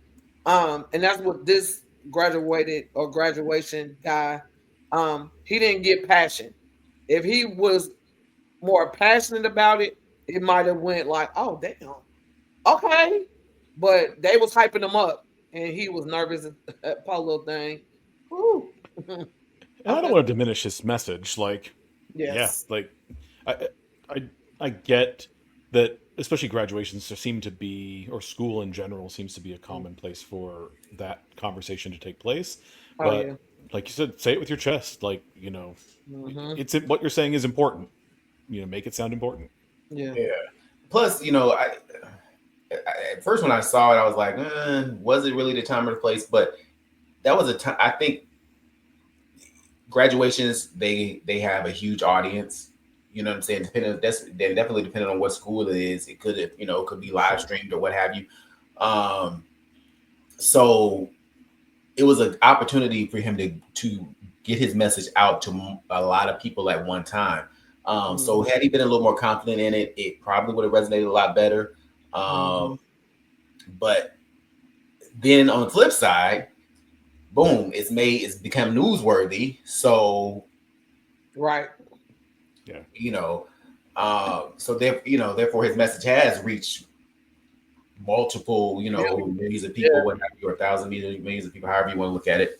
Speaker 3: And that's what this graduation guy, he didn't get passion. If he was more passionate about it, it might have went like, oh damn, okay. But they was hyping him up, and he was nervous at that poor little thing. Whew.
Speaker 2: And I don't want to diminish his message. Like, yeah,
Speaker 3: Yes.
Speaker 2: like I, I, I get that, especially graduations there seem to be, or school in general seems to be a common place for that conversation to take place.
Speaker 3: Oh yeah.
Speaker 2: But like you said, say it with your chest. Like,
Speaker 3: Hmm.
Speaker 2: it's what you're saying is important. Make it sound important.
Speaker 3: Yeah.
Speaker 1: Yeah. Plus, at first when I saw it, I was like, was it really the time or the place? But that was a time. I think graduations they have a huge audience. You know what I'm saying? Then definitely depending on what school it is, it could be live streamed or what have you. So it was an opportunity for him to get his message out to a lot of people at one time. So had he been a little more confident in it, it probably would have resonated a lot better. But then on the flip side, boom, it's become newsworthy. So
Speaker 3: Right.
Speaker 2: Yeah.
Speaker 1: Therefore his message has reached multiple, millions of people, what have you, or 1,000 millions of people, however you want to look at it.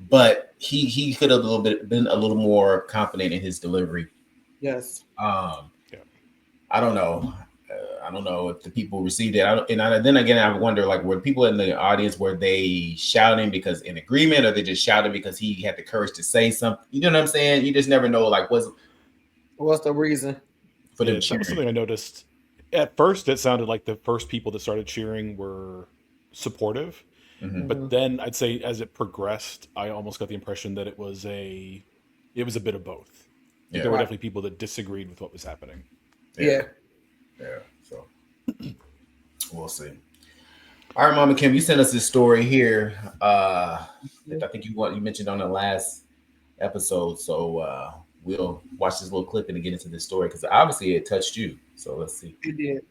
Speaker 1: But he could have been a little more confident in his delivery.
Speaker 3: Yes.
Speaker 1: I don't know. I don't know if the people received it. Then again, I wonder, like, were people in the audience, were they shouting because in agreement, or they just shouted because he had the courage to say something? You know what I'm saying? You just never know. Like,
Speaker 3: what's the reason
Speaker 1: for them
Speaker 2: That was
Speaker 1: cheering?
Speaker 2: something I noticed. At first, it sounded like the first people that started cheering were supportive, but then I'd say as it progressed, I almost got the impression that it was a bit of both. Like there were definitely people that disagreed with what was happening.
Speaker 3: Yeah.
Speaker 1: So we'll see. All right, Mama Kim, you sent us this story here. I think you mentioned on the last episode. So we'll watch this little clip and get into this story because obviously it touched you. So let's see.
Speaker 3: It did.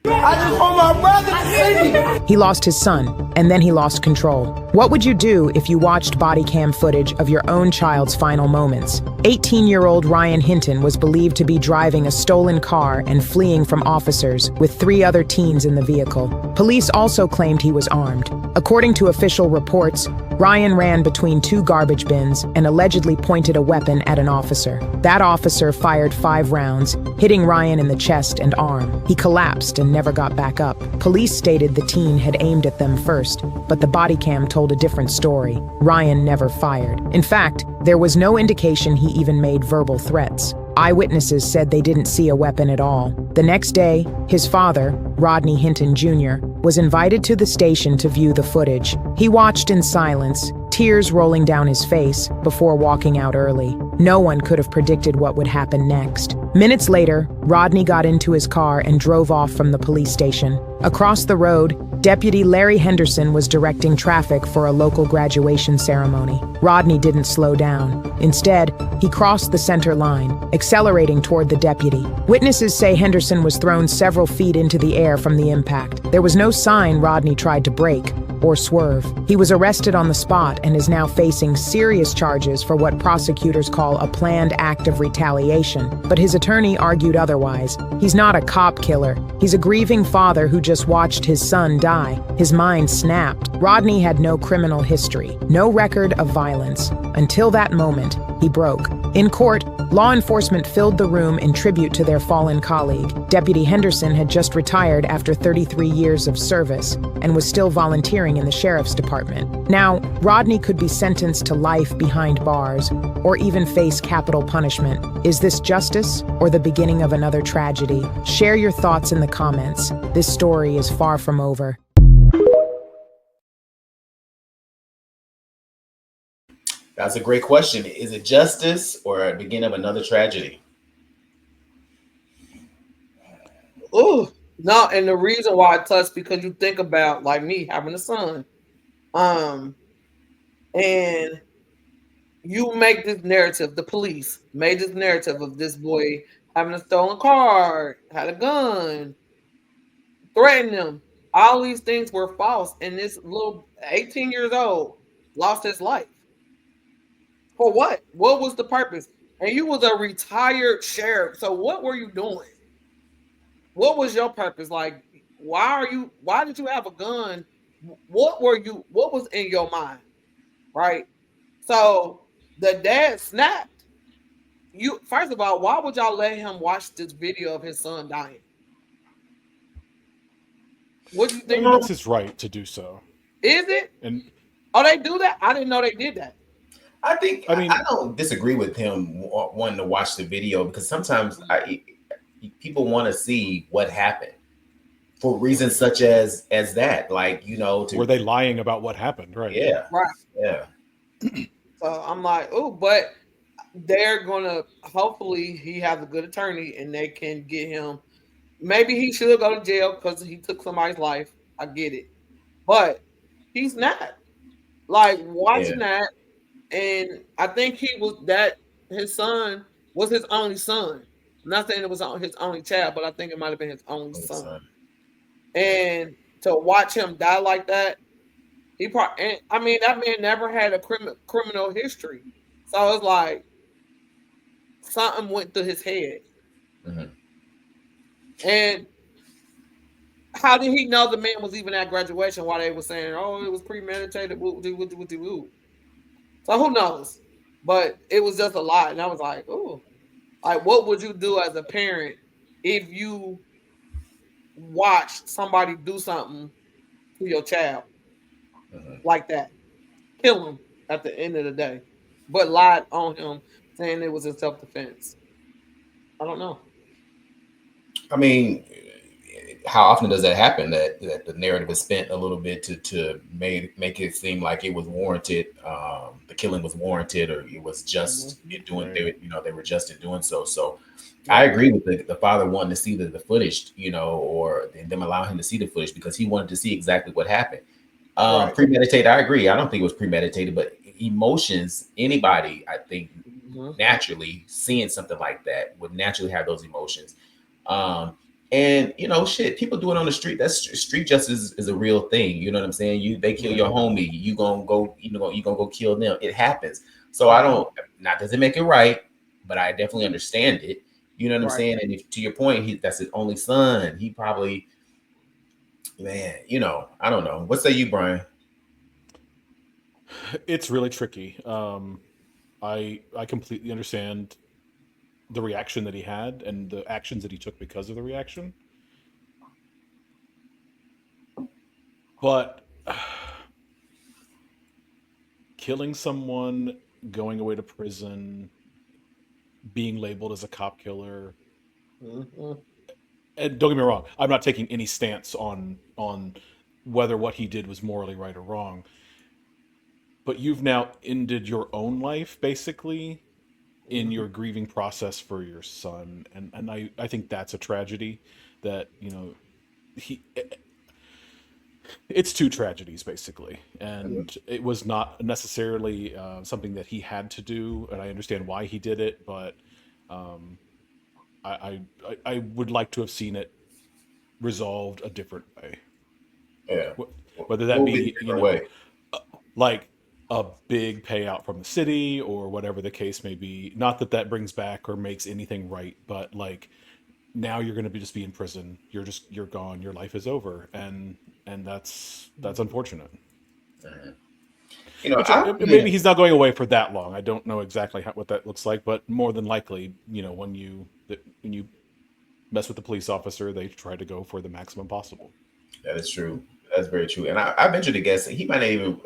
Speaker 5: I just want my brother to see me.
Speaker 6: He lost his son, and then he lost control. What would you do if you watched body cam footage of your own child's final moments? 18-year-old Ryan Hinton was believed to be driving a stolen car and fleeing from officers with 3 other teens in the vehicle. Police also claimed he was armed. According to official reports, Ryan ran between 2 garbage bins and allegedly pointed a weapon at an officer. That officer fired 5 rounds, hitting Ryan in the chest and arm. He collapsed and never got back up. Police stated the teen had aimed at them first, but the body cam told a different story. Ryan never fired. In fact, there was no indication he even made verbal threats. Eyewitnesses said they didn't see a weapon at all. The next day, his father, Rodney Hinton Jr., was invited to the station to view the footage. He watched in silence, tears rolling down his face, before walking out early. No one could have predicted what would happen next. Minutes later, Rodney got into his car and drove off from the police station. Across the road, Deputy Larry Henderson was directing traffic for a local graduation ceremony. Rodney didn't slow down. Instead, he crossed the center line, accelerating toward the deputy. Witnesses say Henderson was thrown several feet into the air from the impact. There was no sign Rodney tried to brake or swerve. He was arrested on the spot and is now facing serious charges for what prosecutors call a planned act of retaliation. But his attorney argued otherwise. He's not a cop killer. He's a grieving father who just watched his son die. His mind snapped. Rodney had no criminal history, no record of violence. Until that moment, he broke. In court, law enforcement filled the room in tribute to their fallen colleague. Deputy Henderson had just retired after 33 years of service and was still volunteering in the sheriff's department. Now, Rodney could be sentenced to life behind bars or even face capital punishment. Is this justice or the beginning of another tragedy? Share your thoughts in the comments. This story is far from over.
Speaker 1: That's a great question. Is it justice or a beginning of another tragedy?
Speaker 3: Oh, no, and the reason why I touched, because you think about like me having a son. And you make this narrative, the police made this narrative of this boy having a stolen car, had a gun, threatened them. All these things were false, and this little 18 years old lost his life. For what? What was the purpose? And you was a retired sheriff. So what were you doing? What was your purpose? Like, why did you have a gun? What was in your mind? Right? So the dad snapped. You first of all, why would y'all let him watch this video of his son dying? What do you
Speaker 2: I
Speaker 3: think?
Speaker 2: mean, that's his right to do so.
Speaker 3: Is it?
Speaker 2: And
Speaker 3: Oh, they do that? I didn't know they did that.
Speaker 1: I think
Speaker 2: I mean,
Speaker 1: I don't disagree with him wanting to watch the video because sometimes people want to see what happened for reasons such as that, like
Speaker 2: were they lying about what happened? Right.
Speaker 1: yeah,
Speaker 3: Right.
Speaker 1: yeah,
Speaker 3: So I'm like, oh, but they're gonna hopefully he has a good attorney and they can get him. Maybe he should go to jail because he took somebody's life. I get it, but he's not. Like
Speaker 1: yeah,
Speaker 3: watching that, and I think he was that his son was his only son. I'm not saying it was his only child, but I think it might have been his only son. And to watch him die like that, he probably. And, I mean, that man never had a criminal history, so it's like something went through his head.
Speaker 1: Mhm.
Speaker 3: And how did he know the man was even at graduation while they were saying, oh, it was premeditated? Woo. So who knows? But it was just a lot. And I was like, oh, like, what would you do as a parent if you watched somebody do something to your child like that? Kill him at the end of the day, but lied on him saying it was in self defense. I don't know.
Speaker 1: I mean, how often does that happen? That the narrative is spent a little bit to make it seem like it was warranted, the killing was warranted, or it was just doing they were just in doing so. So I agree with the father wanting to see the footage, or them allowing him to see the footage because he wanted to see exactly what happened.
Speaker 3: Right.
Speaker 1: Premeditated, I agree. I don't think it was premeditated, but emotions, anybody, I think, naturally seeing something like that would naturally have those emotions. And shit, people do it on the street. That's street justice is a real thing. You know what I'm saying? They kill your homie, you gonna go, you gonna go kill them. It happens. So I don't, not does it make it right, but I definitely understand it. You know what I'm saying? And if, to your point, that's his only son. He probably, man, I don't know. What say you, Brian?
Speaker 2: It's really tricky. I completely understand the reaction that he had and the actions that he took because of the reaction. But killing someone, going away to prison, being labeled as a cop killer, and don't get me wrong, I'm not taking any stance on whether what he did was morally right or wrong. But you've now ended your own life basically in your grieving process for your son, and I think that's a tragedy that he it's two tragedies basically, and it was not necessarily something that he had to do, and I understand why he did it, but um, I would like to have seen it resolved a different way.
Speaker 1: Yeah.
Speaker 2: Whether that
Speaker 1: What would be
Speaker 2: be
Speaker 1: the different way?
Speaker 2: like a big payout from the city or whatever the case may be. Not that that brings back or makes anything right, but like now you're going to just be in prison. You're gone. Your life is over, and that's unfortunate. Which, maybe he's not going away for that long. I don't know exactly what that looks like, but more than likely, when you mess with the police officer, they try to go for the maximum possible.
Speaker 1: That is true. That's very true. And I venture to guess that he might not even,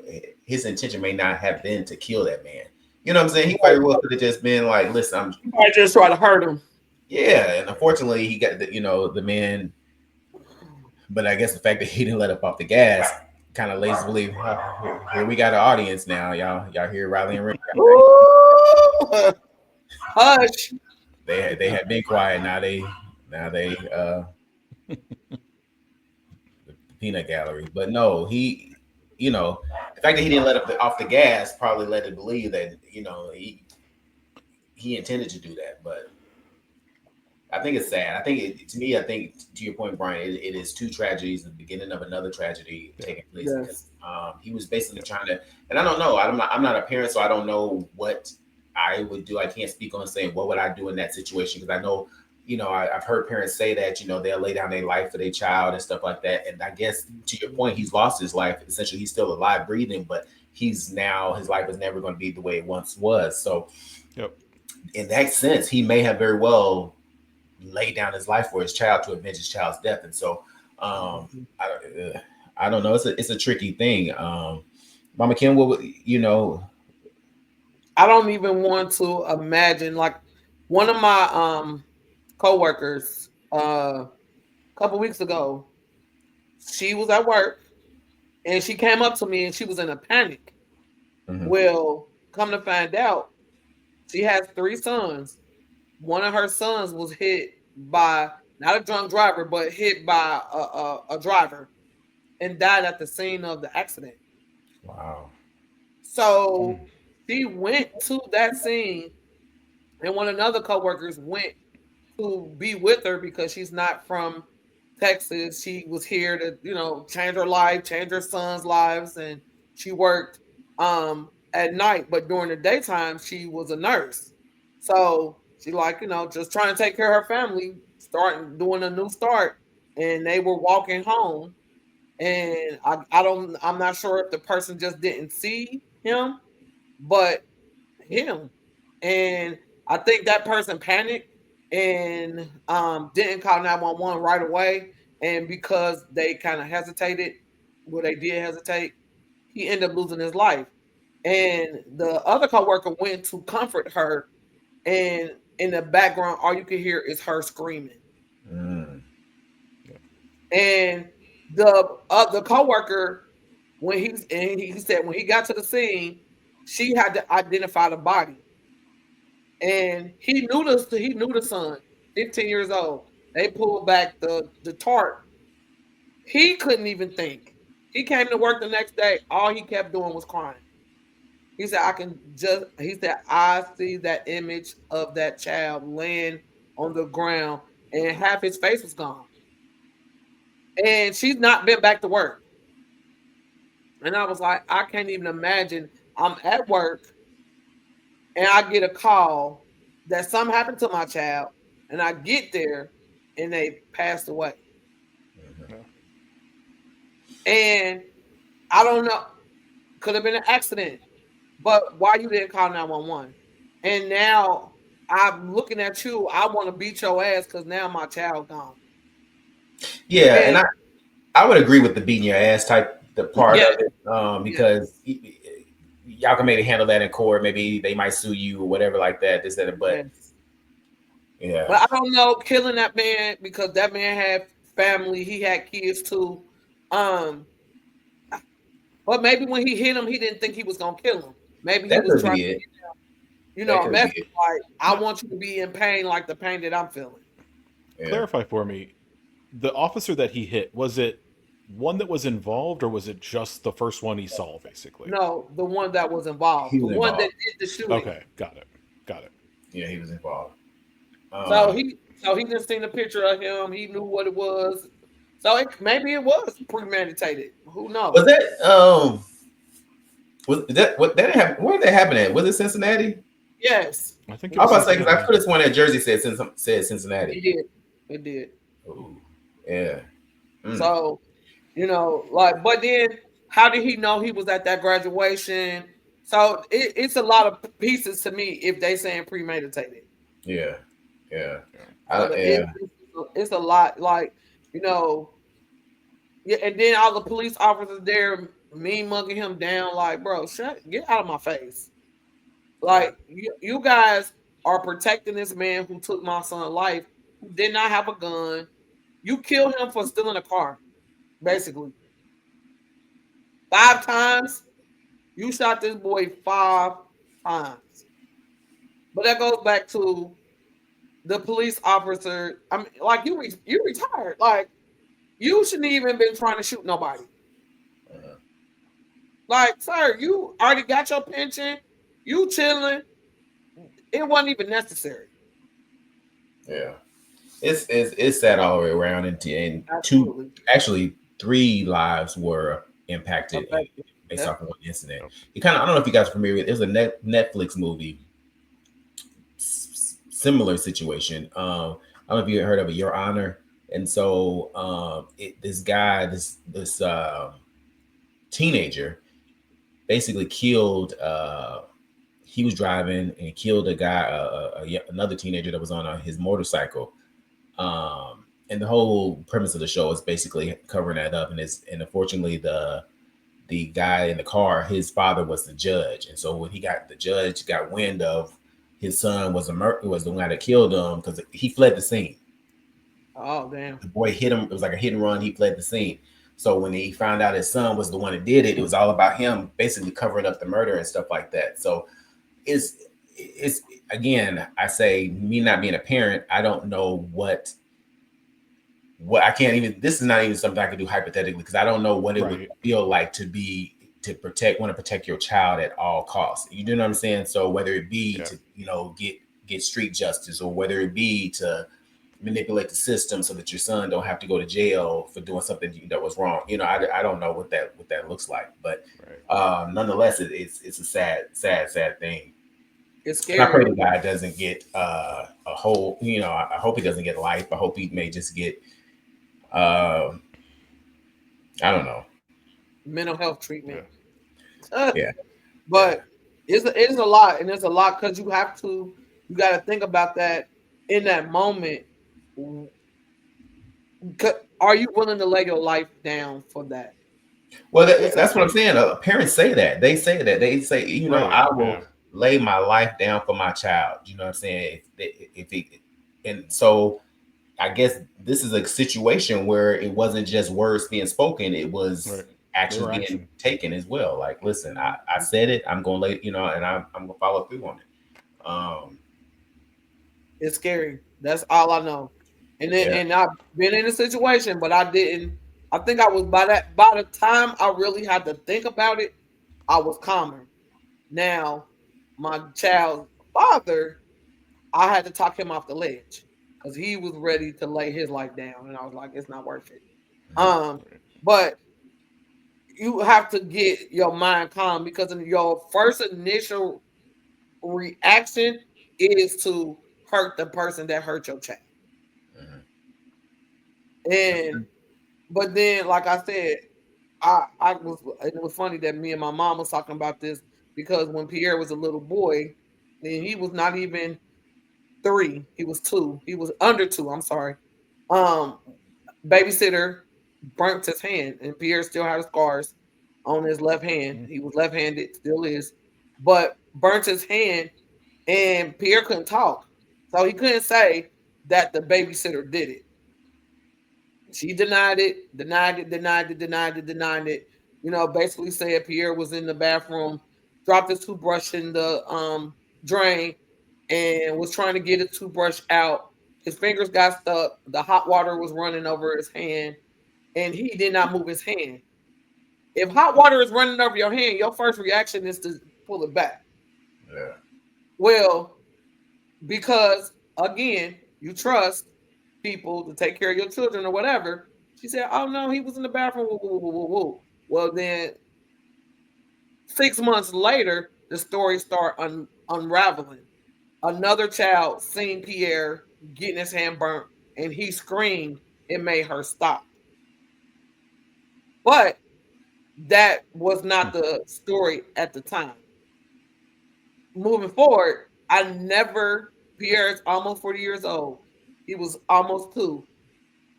Speaker 1: his intention may not have been to kill that man. You know what I'm saying? He very well could have just been like, listen,
Speaker 3: I just try to hurt him.
Speaker 1: Yeah. And unfortunately, he got the man. But I guess the fact that he didn't let up off the gas kind of leads to believe, here we got an audience now. Y'all hear Riley and Ring.
Speaker 3: Hush.
Speaker 1: They had been quiet. Now they the peanut gallery. But no, he the fact that he didn't let up off the gas probably led to believe that he intended to do that. But I think it's sad. I think to me, I think to your point, Brian, it is two tragedies, the beginning of another tragedy taking place.
Speaker 3: Yes.
Speaker 1: He was basically trying to, and I don't know. I'm not a parent, so I don't know what I would do. I can't speak on saying what would I do in that situation because I know, I've heard parents say that they'll lay down their life for their child and stuff like that. And I guess to your point, he's lost his life. Essentially, he's still alive, breathing, but his life is never going to be the way it once was. So, in that sense, he may have very well lay down his life for his child to avenge his child's death. And so I don't know. It's a tricky thing. Mama Kim, what
Speaker 3: I don't even want to imagine. Like one of my coworkers a couple weeks ago, she was at work and she came up to me and she was in a panic. Well, come to find out, she has 3 sons. One of her sons was hit by not a drunk driver, but hit by a driver and died at the scene of the accident.
Speaker 1: Wow.
Speaker 3: So she went to that scene, and one of the other coworkers went to be with her because she's not from Texas. She was here to, change her life, change her son's lives, and she worked at night, but during the daytime she was a nurse. So she just trying to take care of her family, doing a new start, and they were walking home, and I'm not sure if the person just didn't see him, but him, and I think that person panicked and didn't call 911 right away, and because they kind of hesitated, they did hesitate, he ended up losing his life, and the other coworker went to comfort her. And in the background, all you can hear is her screaming. And the coworker, he said when he got to the scene, she had to identify the body, and he knew the son, 15 years old. They pulled back the tarp. He couldn't even think. He came to work the next day. All he kept doing was crying. He said, I see that image of that child laying on the ground and half his face was gone. And she's not been back to work. And I was like, I can't even imagine. I'm at work and I get a call that something happened to my child, and I get there and they passed away. And I don't know, could have been an accident. But why you didn't call 911? And now I'm looking at you. I want to beat your ass because now my child gone.
Speaker 1: Yeah, and I would agree with the beating your ass type the part of it, because y'all can maybe handle that in court. Maybe they might sue you or whatever like that. This, that, but yeah.
Speaker 3: But I don't know, killing that man because that man had family. He had kids too. But maybe when he hit him, he didn't think he was gonna kill him. Maybe he was trying to get him, a message like, I want you to be in pain like the pain that I'm feeling.
Speaker 2: Clarify for me, the officer that he hit, was it one that was involved or was it just the first one he saw, basically?
Speaker 3: No, the one that was involved. The one that did the shooting.
Speaker 2: Okay, got it.
Speaker 1: Yeah, he was involved.
Speaker 3: So he just seen a picture of him. He knew what it was. So maybe it was premeditated. Who knows?
Speaker 1: Was that what that happened? Where did that happen at? Was it Cincinnati?
Speaker 3: Yes.
Speaker 2: I think
Speaker 1: I was about to say because I could have sworn that Jersey said Cincinnati.
Speaker 3: It did.
Speaker 1: Ooh, yeah.
Speaker 3: So, but then how did he know he was at that graduation? So it's a lot of pieces to me if they saying premeditated.
Speaker 1: Yeah.
Speaker 3: It's a lot, and then all the police officers there mugging him down, like, bro, get out of my face. Like, you guys are protecting this man who took my son's life, who did not have a gun. You killed him for stealing a car, basically. 5 times. You shot this boy 5 times. But that goes back to the police officer. I mean, like, you retired. Like, you shouldn't even been trying to shoot nobody. Like, sir, you already got your pension. You chilling. It wasn't even necessary.
Speaker 1: Yeah, it's sad all the way around, and two,
Speaker 3: Absolutely.
Speaker 1: actually three lives were impacted
Speaker 3: Affected.
Speaker 1: based
Speaker 3: Yeah.
Speaker 1: off of one incident.
Speaker 2: Yep.
Speaker 1: It kind of, I don't know if you guys are familiar with. There's a Netflix movie, similar situation. I don't know if you heard of it, Your Honor. And so this guy, this teenager, basically killed. He was driving and killed a guy, another teenager that was on his motorcycle. And the whole premise of the show is basically covering that up. And unfortunately, the guy in the car, his father was the judge, and so when the judge got wind of his son was the one that killed him, because he fled the scene.
Speaker 3: Oh, damn.
Speaker 1: The boy hit him. It was like a hit and run. He fled the scene. So when he found out his son was the one that did it, it was all about him basically covering up the murder and stuff like that. So it's again, I say, me not being a parent, I don't know what I can't even, this is not even something I could do hypothetically, because I don't know what it would
Speaker 2: Right.
Speaker 1: feel like to want to protect your child at all costs. You know what I'm saying? So whether it be
Speaker 2: Yeah.
Speaker 1: to, get street justice, or whether it be to manipulate the system so that your son don't have to go to jail for doing something that was wrong. I don't know what that looks like, but
Speaker 2: Right.
Speaker 1: nonetheless, it's a sad thing.
Speaker 3: It's
Speaker 1: And I pray
Speaker 3: scary.
Speaker 1: the guy doesn't get a whole, I hope he doesn't get life. I hope he may just get, I don't know.
Speaker 3: Mental health treatment.
Speaker 1: Yeah. Yeah.
Speaker 3: But it's a lot, and it's a lot because you got to think about that in that moment. Are you willing to lay your life down for that?
Speaker 1: Well,
Speaker 3: It's a
Speaker 1: that's what I'm saying. Parents say that. They say that. They say,
Speaker 2: Right.
Speaker 1: I will
Speaker 2: Yeah.
Speaker 1: lay my life down for my child. You know what I'm saying? If it, and so I guess this is a situation where it wasn't just words being spoken; it was
Speaker 2: Right.
Speaker 1: actions
Speaker 2: Their
Speaker 1: being
Speaker 2: action.
Speaker 1: taken as well. Like, listen, I said it. I'm going to lay, and I'm going to follow through on it.
Speaker 3: It's scary. That's all I know. And then
Speaker 1: Yeah.
Speaker 3: and I've been in a situation, but I didn't. I think I was by the time I really had to think about it, I was calmer. Now, my child's father, I had to talk him off the ledge because he was ready to lay his life down, and I was like, it's not worth it. Um,
Speaker 2: Right.
Speaker 3: but you have to get your mind calm because in your first initial reaction is to hurt the person that hurt your child.
Speaker 1: Mhm.
Speaker 3: And but then, like I said, I was it was funny that me and my mom was talking about this because when Pierre was a little boy, and he was not even 3, he was 2, he was under 2. I'm sorry. Um, babysitter burnt his hand, and Pierre still had scars on his left hand.
Speaker 2: Mm.
Speaker 3: He was left-handed, still is, but burnt his hand, and Pierre couldn't talk, so he couldn't say that the babysitter did it. She denied it, denied it, denied it, denied it, denied it. Basically said Pierre was in the bathroom, dropped his toothbrush in the drain, and was trying to get his toothbrush out. His fingers got stuck. The hot water was running over his hand, and he did not move his hand. If hot water is running over your hand, your first reaction is to pull it back.
Speaker 1: Yeah.
Speaker 3: Well, because again, you trust people to take care of your children or whatever. She said, "Oh no, he was in the bathroom." Woo, woo, woo, woo, woo. Well, then 6 months later, the story start unraveling. Another child seen Pierre getting his hand burnt, and he screamed. It made her stop. But that was not the story at the time. Moving forward, I never. Pierre is almost 40 years old. He was almost 2.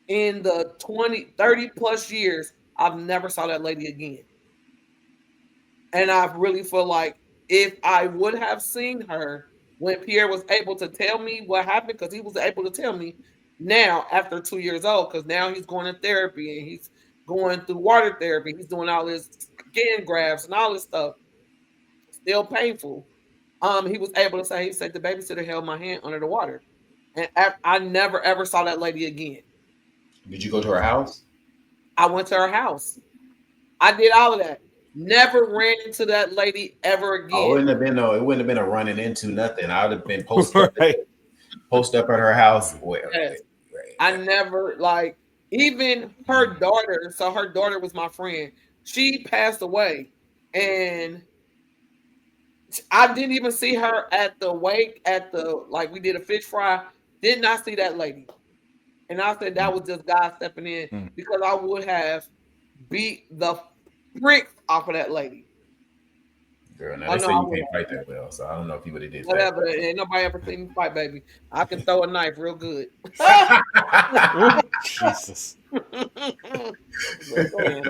Speaker 3: In the 20, 30 plus years, I've never saw that lady again. And I really feel like if I would have seen her when Pierre was able to tell me what happened, because he was able to tell me now after 2 years old, because now he's going to therapy and he's going through water therapy. He's doing all his skin grafts and all this stuff. Still painful. He was able to say, he said the babysitter held my hand under the water. And I never ever saw that lady again.
Speaker 1: Did you go to her house?
Speaker 3: I went to her house. I did all of that. Never ran into that lady ever
Speaker 1: Oh,
Speaker 3: again.
Speaker 1: it wouldn't have been a running into nothing. I would have been posted up,
Speaker 2: Right.
Speaker 1: posted up at her house. Well,
Speaker 3: Yes. I never like even her daughter. So her daughter was my friend. She passed away, and I didn't even see her at the wake at the like we did a fish fry. Did not see that lady, and I said that was just God stepping in
Speaker 2: Mm.
Speaker 3: because I would have beat the bricks off of that lady.
Speaker 1: girl, now
Speaker 3: I
Speaker 1: they
Speaker 3: know
Speaker 1: say
Speaker 3: I
Speaker 1: you
Speaker 3: would
Speaker 1: can't
Speaker 3: have.
Speaker 1: fight that well, so I don't know if you would have did
Speaker 3: Whatever. Ain't nobody ever seen me fight, baby. I can throw a knife real good.
Speaker 1: that.
Speaker 2: Ooh, Jesus.
Speaker 3: Go ahead.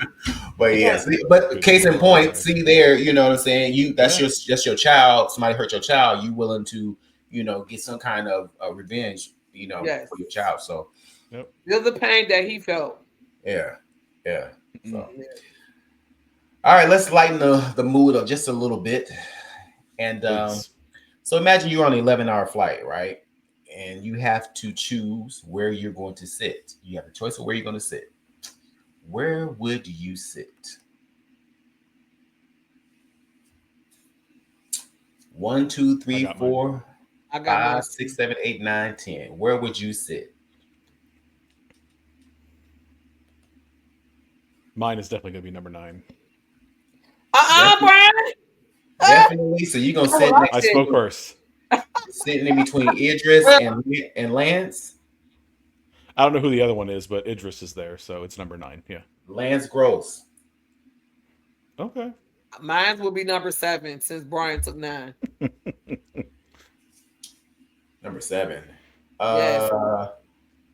Speaker 1: But yeah,
Speaker 3: Yeah.
Speaker 1: see, but
Speaker 2: Good
Speaker 1: case in
Speaker 2: God
Speaker 1: point,
Speaker 2: Almighty.
Speaker 1: see there, you know what I'm saying?
Speaker 2: Yeah.
Speaker 1: That's your child. Somebody hurt your child. You willing to, get some kind of revenge,
Speaker 3: Yes.
Speaker 1: for your child. So
Speaker 2: Yep.
Speaker 3: Feel the pain that he felt.
Speaker 1: yeah, yeah.
Speaker 2: Mm.
Speaker 1: So all right, let's lighten the mood up just a little bit. And
Speaker 2: Please.
Speaker 1: so imagine you're on an 11-hour flight, right? And you have to choose where you're going to sit. You have a choice of where you're going to sit. Where would you sit? 1, 2,
Speaker 2: I
Speaker 1: 3,
Speaker 2: got mine.
Speaker 1: 4,
Speaker 3: I got
Speaker 1: 5,
Speaker 3: mine.
Speaker 1: 6, 7, 8, 9, 10. Where would you sit?
Speaker 2: Mine is definitely going to be number 9.
Speaker 1: Definitely,
Speaker 3: Brian.
Speaker 1: definitely. So you're gonna
Speaker 3: That's what
Speaker 1: sit
Speaker 3: I
Speaker 2: I
Speaker 1: next,
Speaker 2: spoke
Speaker 3: said.
Speaker 2: first.
Speaker 1: sitting in between Idris and Lance.
Speaker 2: I don't know who the other one is, but Idris is there, so it's number 9. Yeah.
Speaker 1: Lance Gross,
Speaker 2: Okay.
Speaker 3: Mine will be number 7 since Brian took 9.
Speaker 1: number 7.
Speaker 3: Yes.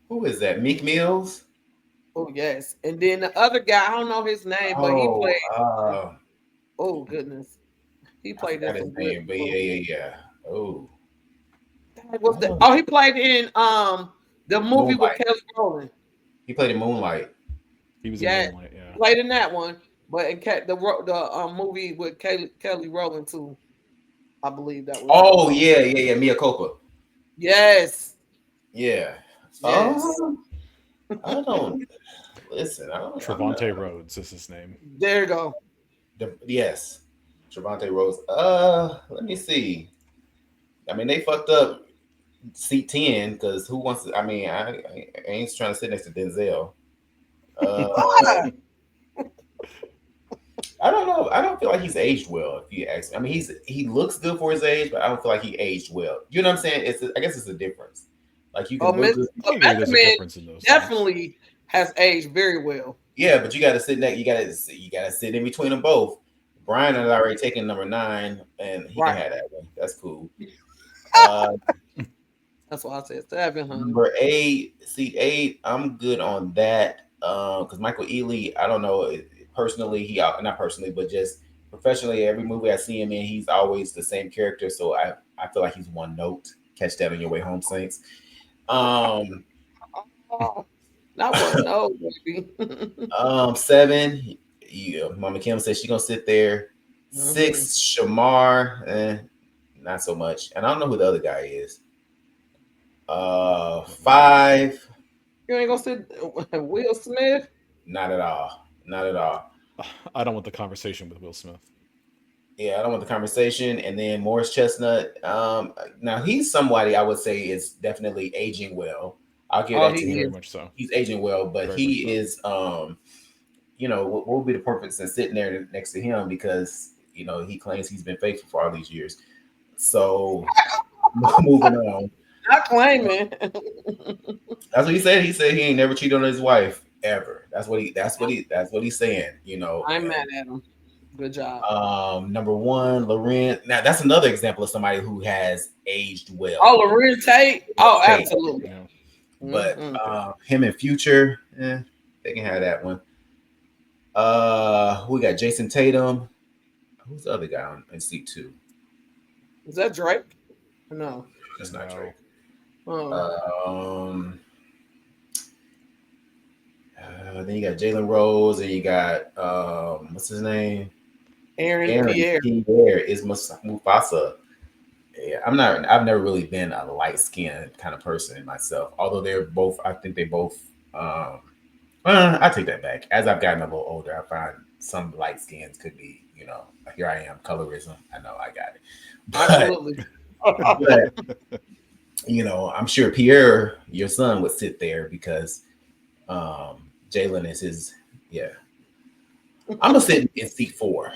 Speaker 1: Who is that? Meek Mills.
Speaker 3: Oh, yes. And then the other guy, I don't know his name, but he
Speaker 1: Oh,
Speaker 3: played. Oh, goodness. He
Speaker 1: I
Speaker 3: played in
Speaker 1: forgot his
Speaker 3: some good
Speaker 1: name, but yeah,
Speaker 3: movies.
Speaker 1: yeah, yeah. Oh,
Speaker 3: What's
Speaker 1: I
Speaker 3: the,
Speaker 1: don't
Speaker 3: oh, he played in the movie with
Speaker 1: Moonlight.
Speaker 3: Kelly Rowland.
Speaker 1: He played in Moonlight.
Speaker 2: He was in
Speaker 3: Yeah,
Speaker 2: Moonlight, yeah.
Speaker 3: played in that one. But in the movie with Kelly Rowland too, I believe that was.
Speaker 1: Oh yeah, yeah, yeah. Mia Copa.
Speaker 3: Yes,
Speaker 1: Yeah.
Speaker 3: yes.
Speaker 1: I don't listen. I don't. I'm not.
Speaker 2: Trevante Rhodes is his name.
Speaker 3: There you go.
Speaker 1: Yes, Trevante Rose. Let me see. I mean, they fucked up seat 10 because who wants to? I mean, I ain't trying to sit next to Denzel. Uh, I don't know. I don't feel like he's aged well. If you ask me, I mean, he looks good for his age, but I don't feel like he aged well. You know what I'm saying? I guess it's a difference. Like you
Speaker 3: Oh,
Speaker 1: can look good.
Speaker 2: I can agree
Speaker 3: Method
Speaker 2: there's a
Speaker 3: Man
Speaker 2: difference in those things.
Speaker 3: definitely has aged very well.
Speaker 1: Yeah, but you got to sit next. You got to sit in between them both. Brian has already taken number 9, and he can
Speaker 3: Right.
Speaker 1: have that one. That's cool. Uh,
Speaker 3: That's why I said 7, honey.
Speaker 1: Number 8, seat 8. I'm good on that. Because Michael Ealy, I don't know personally. Not personally, but just professionally. Every movie I see him in, he's always the same character. So I feel like he's one note. Catch that on your way home, Saints. Um,
Speaker 3: Oh, not one, no, baby.
Speaker 1: 7. Yeah, Mama Kim says she's gonna sit there. 6, Shamar. Not so much. And I don't know who the other guy is. 5.
Speaker 3: You ain't gonna sit Will Smith?
Speaker 1: Not at all. Not at all.
Speaker 2: I don't want the conversation with Will Smith.
Speaker 1: Yeah, I don't want the conversation. And then Morris Chestnut. Now he's somebody I would say is definitely aging well. I'll give
Speaker 3: Oh,
Speaker 1: that to
Speaker 3: he
Speaker 1: him.
Speaker 2: Very
Speaker 3: is.
Speaker 2: much so.
Speaker 1: He's aging well, but
Speaker 2: Very
Speaker 1: he
Speaker 2: much so.
Speaker 1: is what would be the purpose in sitting there next to him because he claims he's been faithful for all these years. So moving on.
Speaker 3: Not claiming.
Speaker 1: That's what he said. He said he ain't never cheated on his wife ever. That's what he's saying,
Speaker 3: I'm mad at him. Good job.
Speaker 1: Number 1, Loren. Now that's another example of somebody who has aged well.
Speaker 3: Oh, Loren Tate? Oh,
Speaker 1: Tate.
Speaker 3: absolutely.
Speaker 2: Yeah.
Speaker 1: But
Speaker 3: Mhm.
Speaker 1: him in Future, they can have that one. We got Jason Tatum. Who's the other guy in seat 2?
Speaker 3: Is that Drake? No.
Speaker 1: That's not
Speaker 2: No.
Speaker 1: Drake.
Speaker 3: Oh.
Speaker 1: Then you got Jalen Rose, and you got what's his name?
Speaker 3: Aaron Pierre.
Speaker 1: Pierre is Mufasa. Yeah, I've never really been a light skinned kind of person myself. Although I think they both. I take that back. As I've gotten a little older, I find some light skins could be, here I am, colorism. I know I got it.
Speaker 3: Absolutely.
Speaker 1: But I'm sure Pierre, your son, would sit there because Jalen is his. Yeah, I'm gonna sit in seat 4.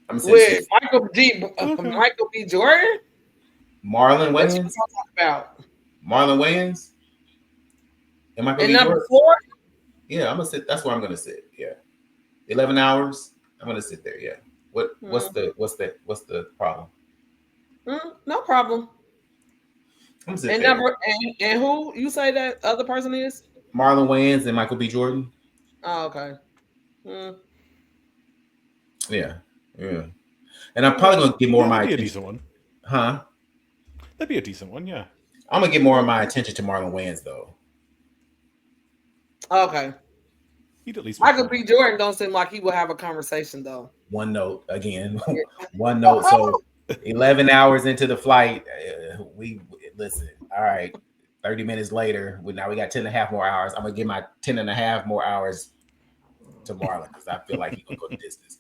Speaker 1: I'm gonna sit
Speaker 3: With Michael B. Jordan.
Speaker 1: Marlon
Speaker 3: What you
Speaker 1: Wayans.
Speaker 3: talking about?
Speaker 1: Marlon Wayans. And Michael
Speaker 3: And
Speaker 1: B.
Speaker 3: number
Speaker 1: Jordan.
Speaker 3: 4.
Speaker 1: Yeah, I'm gonna sit. That's where I'm gonna sit. Yeah, 11 hours. I'm gonna sit there. Yeah. What's the problem?
Speaker 3: No problem.
Speaker 1: I'm gonna sit
Speaker 3: And
Speaker 1: there.
Speaker 3: and who you say that other person is?
Speaker 1: Marlon Wayans and Michael B. Jordan.
Speaker 3: Oh, okay. Mm.
Speaker 1: Yeah, yeah. And I'm probably gonna get more of my
Speaker 2: That'd be a
Speaker 1: attention.
Speaker 2: decent one.
Speaker 1: Huh?
Speaker 2: That'd be a decent one, yeah.
Speaker 1: I'm gonna get more of my attention to Marlon Wayans though.
Speaker 3: Okay.
Speaker 2: He'd at least
Speaker 3: Michael B. Jordan don't seem like he would have a conversation though.
Speaker 1: One note again. One note. So 11 hours into the flight, we listen. All right. 30 minutes later, now we got 10 and a half more hours. I'm gonna give my 10 and a half more hours to Marlon because I feel like he's gonna go the distance.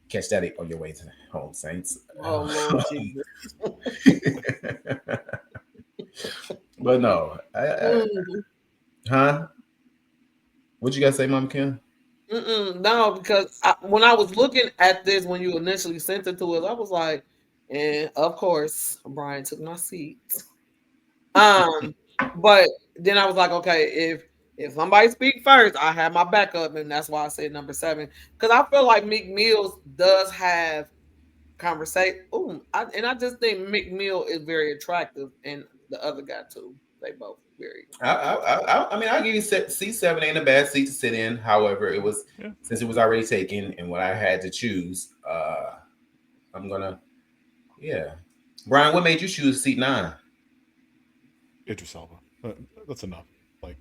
Speaker 1: Catch that on your way to home, Saints.
Speaker 3: Oh Lord Jesus.
Speaker 1: But no, huh? What'd you guys say, Mom Kim?
Speaker 3: No, because when I was looking at this when you initially sent it to us, I was like, and of course, Brian took my seat. But then I was like, okay, if somebody speak first, I have my backup, and that's why I said number 7 because I feel like Meek Mills does have conversation. And I just think Meek Mill is very attractive, and the other guy too. They both very.
Speaker 1: I mean, I'll give you C7 ain't a bad seat to sit in. However, it was since it was already taken, and what I had to choose, I'm gonna, Brian, what made you choose seat 9?
Speaker 2: Idris Elba. That's enough. Like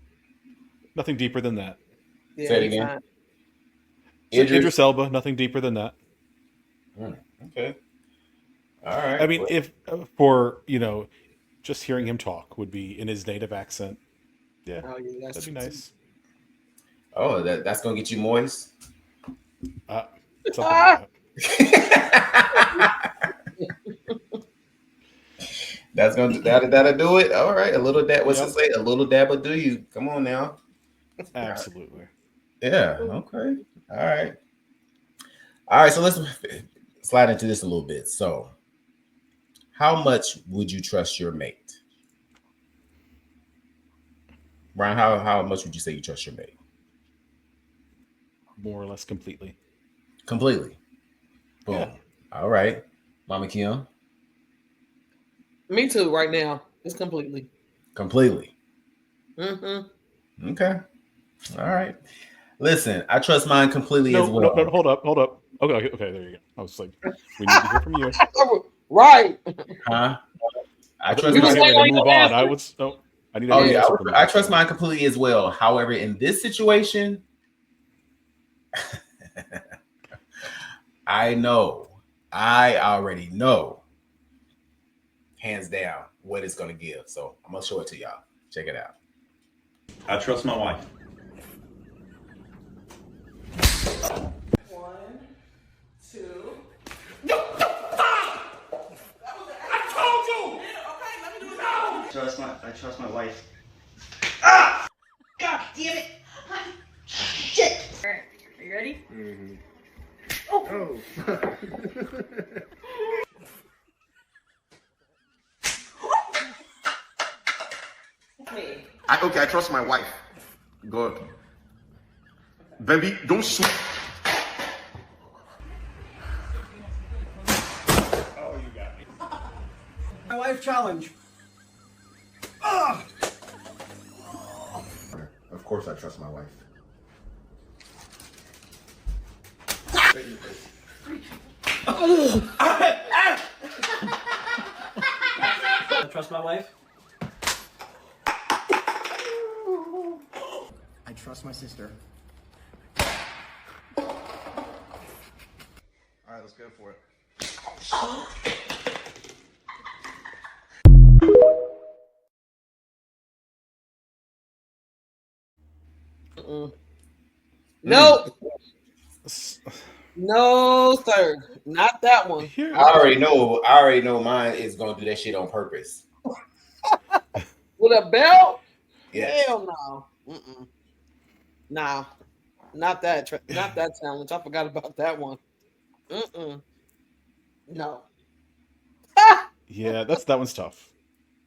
Speaker 2: nothing deeper than that.
Speaker 3: Yeah,
Speaker 1: say it again.
Speaker 2: Idris Elba. Nothing deeper than that.
Speaker 1: Okay. All right.
Speaker 2: I mean, if for just hearing him talk would be in his native accent. Yeah, that'd be nice.
Speaker 1: Oh, that's gonna get you moist.
Speaker 2: Something like that.
Speaker 1: That'll do it. All right, a little dab. What's it say? A little dab will do you. Come on now.
Speaker 2: Absolutely.
Speaker 1: Yeah. Okay. All right. All right. So let's slide into this a little bit. So, how much would you trust your mate? Brian, how much would you say you trust your mate?
Speaker 2: More or less completely.
Speaker 1: Completely. Boom. Yeah. All right. Mama Kim?
Speaker 3: Me too, right now. It's completely.
Speaker 1: Completely.
Speaker 3: Mm-hmm.
Speaker 1: Okay. All right. Listen, I trust mine completely as well.
Speaker 2: No, hold up. Okay, there you go. I was like, we need to hear from you.
Speaker 3: Right.
Speaker 1: Huh? I
Speaker 2: trust mine. To move on. I need to
Speaker 1: I trust mine completely as well. However, in this situation, I already know, hands down, what it's gonna give. So I'm gonna show it to y'all. Check it out.
Speaker 7: I trust my wife.
Speaker 3: 1, 2.
Speaker 7: I trust my wife.
Speaker 8: Ah! God damn it! Shit! Alright, are you ready? Mm-hmm. Oh!
Speaker 9: I trust my wife. Good. Baby, don't shoot.
Speaker 7: Oh, you got me.
Speaker 5: My life challenge.
Speaker 9: Of course I trust my wife.
Speaker 5: I trust my wife. I trust my sister.
Speaker 9: All right, let's go for it.
Speaker 3: No. No, sir. Not that one.
Speaker 2: Here,
Speaker 1: I already know mine is gonna do that shit on purpose.
Speaker 3: With a belt?
Speaker 1: Yes.
Speaker 3: Hell no. Nah. Not that challenge. I forgot about that one. No.
Speaker 2: yeah, that one's tough.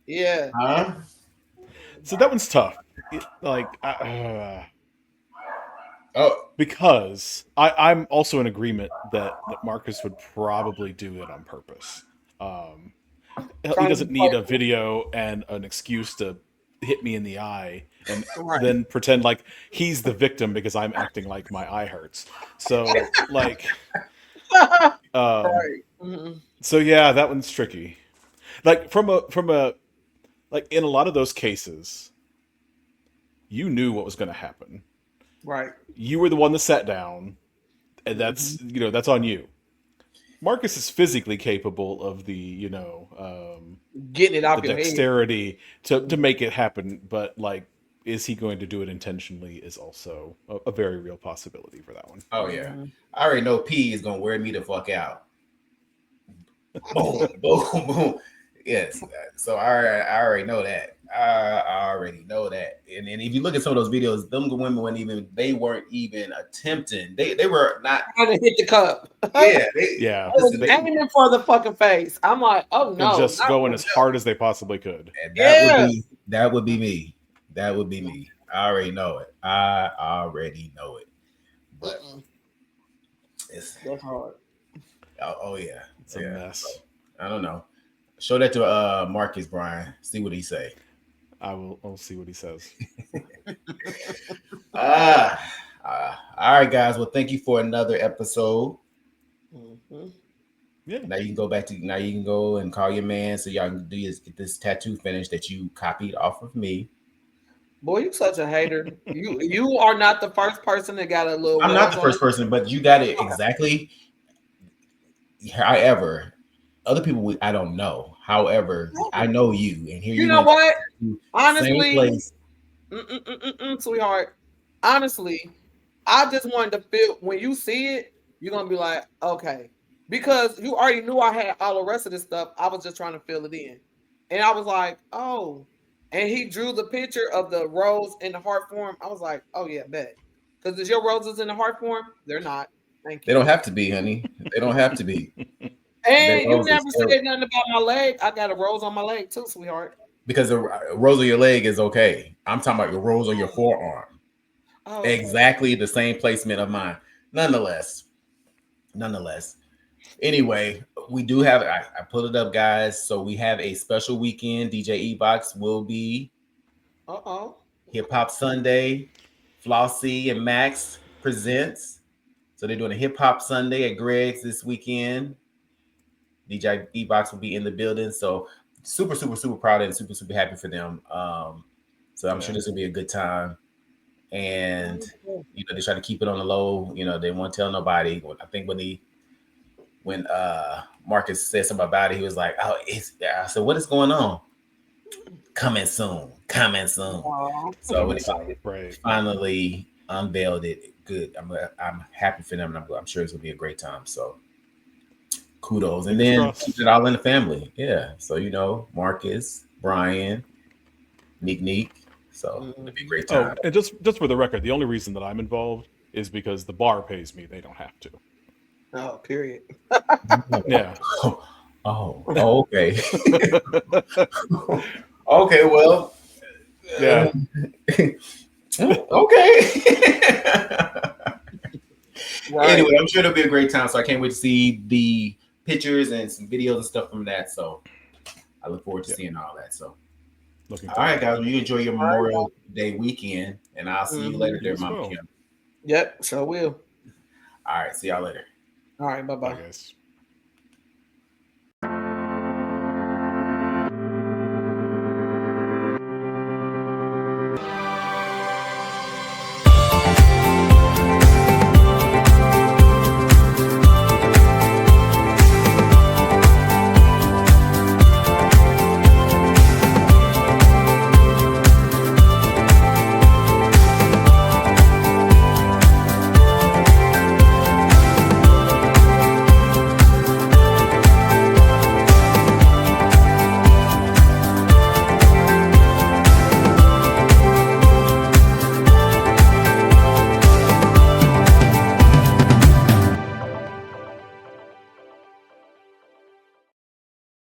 Speaker 3: Yeah.
Speaker 1: Huh?
Speaker 2: So that one's tough.
Speaker 1: Oh,
Speaker 2: Because I'm also in agreement that Marcus would probably do it on purpose. He
Speaker 3: Trying to
Speaker 2: doesn't
Speaker 3: be
Speaker 2: need a
Speaker 3: playful.
Speaker 2: video and an excuse to hit me in the eye and
Speaker 3: Right.
Speaker 2: then pretend like he's the victim because I'm acting like my eye hurts. So like,
Speaker 3: Right. Mhm.
Speaker 2: so yeah, that one's tricky. Like from a like in a lot of those cases, you knew what was going to happen.
Speaker 3: Right.
Speaker 2: You were the one that sat down, and that's that's on you. Marcus is physically capable of
Speaker 3: Getting it
Speaker 2: the
Speaker 3: off your head.
Speaker 2: dexterity to make it happen, but like, is he going to do it intentionally? Is also a very real possibility for that one.
Speaker 1: oh yeah. I already know P is gonna wear me the fuck out. Boom, boom, boom. Yes. So I already know that. I already know that. And if you look at some of those videos, them women weren't even attempting. They were not
Speaker 3: Trying to hit the cup.
Speaker 1: yeah,
Speaker 2: Yeah,
Speaker 3: I was
Speaker 1: listen,
Speaker 3: aiming for the fucking face. I'm like, oh
Speaker 2: and
Speaker 3: no.
Speaker 2: just
Speaker 3: not
Speaker 2: going
Speaker 3: for
Speaker 2: as
Speaker 3: real.
Speaker 2: hard as they possibly could.
Speaker 1: and
Speaker 3: Yeah.
Speaker 1: that would be me. That would be me. I already know it. I already know it. But it's
Speaker 3: That's hard.
Speaker 1: oh yeah.
Speaker 2: It's a
Speaker 1: Yeah.
Speaker 2: mess.
Speaker 1: I don't know. Show that to Marcus, Brian. See what he say.
Speaker 2: I'll see what he says.
Speaker 1: All right, guys. Well, thank you for another episode.
Speaker 2: Yeah.
Speaker 1: Now you can go and call your man so y'all can get this tattoo finished that you copied off of me.
Speaker 3: Boy, you such a hater. You are not the first person that got a little.
Speaker 1: I'm not the first person, but you got it exactly. However, other people I don't know. However, I know you, and here
Speaker 3: You know what? Honestly,
Speaker 1: same place.
Speaker 3: Sweetheart. Honestly, I just wanted to feel when you see it, you're gonna be like, okay, because you already knew I had all the rest of this stuff. I was just trying to fill it in, and I was like, oh, and he drew the picture of the rose in the heart form. I was like, oh yeah, bet. Because is your roses in the heart form? They're not. Thank you.
Speaker 1: They don't have to be, honey. They don't have to be.
Speaker 3: And you never said nothing about my leg. I got a rose on my leg too, sweetheart.
Speaker 1: Because the rose on your leg is okay. I'm talking about your rose on your forearm.
Speaker 3: Oh, okay.
Speaker 1: Exactly the same placement of mine. Nonetheless. Anyway, we do have. I put it up, guys. So we have a special weekend. DJ Ebox will be. Hip Hop Sunday. Flossie and Max presents. So they're doing a Hip Hop Sunday at Greg's this weekend. DJ Ebox will be in the building. So super proud and super happy for them. So I'm sure this will be a good time. And they try to keep it on the low. They won't tell nobody. I think when Marcus said something about it, he was like, "Oh, I said, what is going on? Coming soon. So when they finally unveiled it, good. I'm happy for them, and I'm sure it's gonna be a great time. So kudos, and then keep it all in the family. Yeah. So Marcus, Brian, Neek. So it'll be a great time.
Speaker 2: Oh, and just for the record, the only reason that I'm involved is because the bar pays me. They don't have to.
Speaker 3: Oh, period.
Speaker 2: Yeah.
Speaker 1: Oh, okay. Okay, well.
Speaker 2: Yeah.
Speaker 1: Okay.
Speaker 3: Right.
Speaker 1: Anyway, I'm sure it'll be a great time. So I can't wait to see the pictures and some videos and stuff from that. So I look forward to seeing all that. So all right, guys. Well, you enjoy your Memorial Day weekend, and I'll see you later there, Mama Kim.
Speaker 3: Yep, sure will.
Speaker 1: All right, see y'all later.
Speaker 3: All right, bye-bye.
Speaker 2: Bye, guys.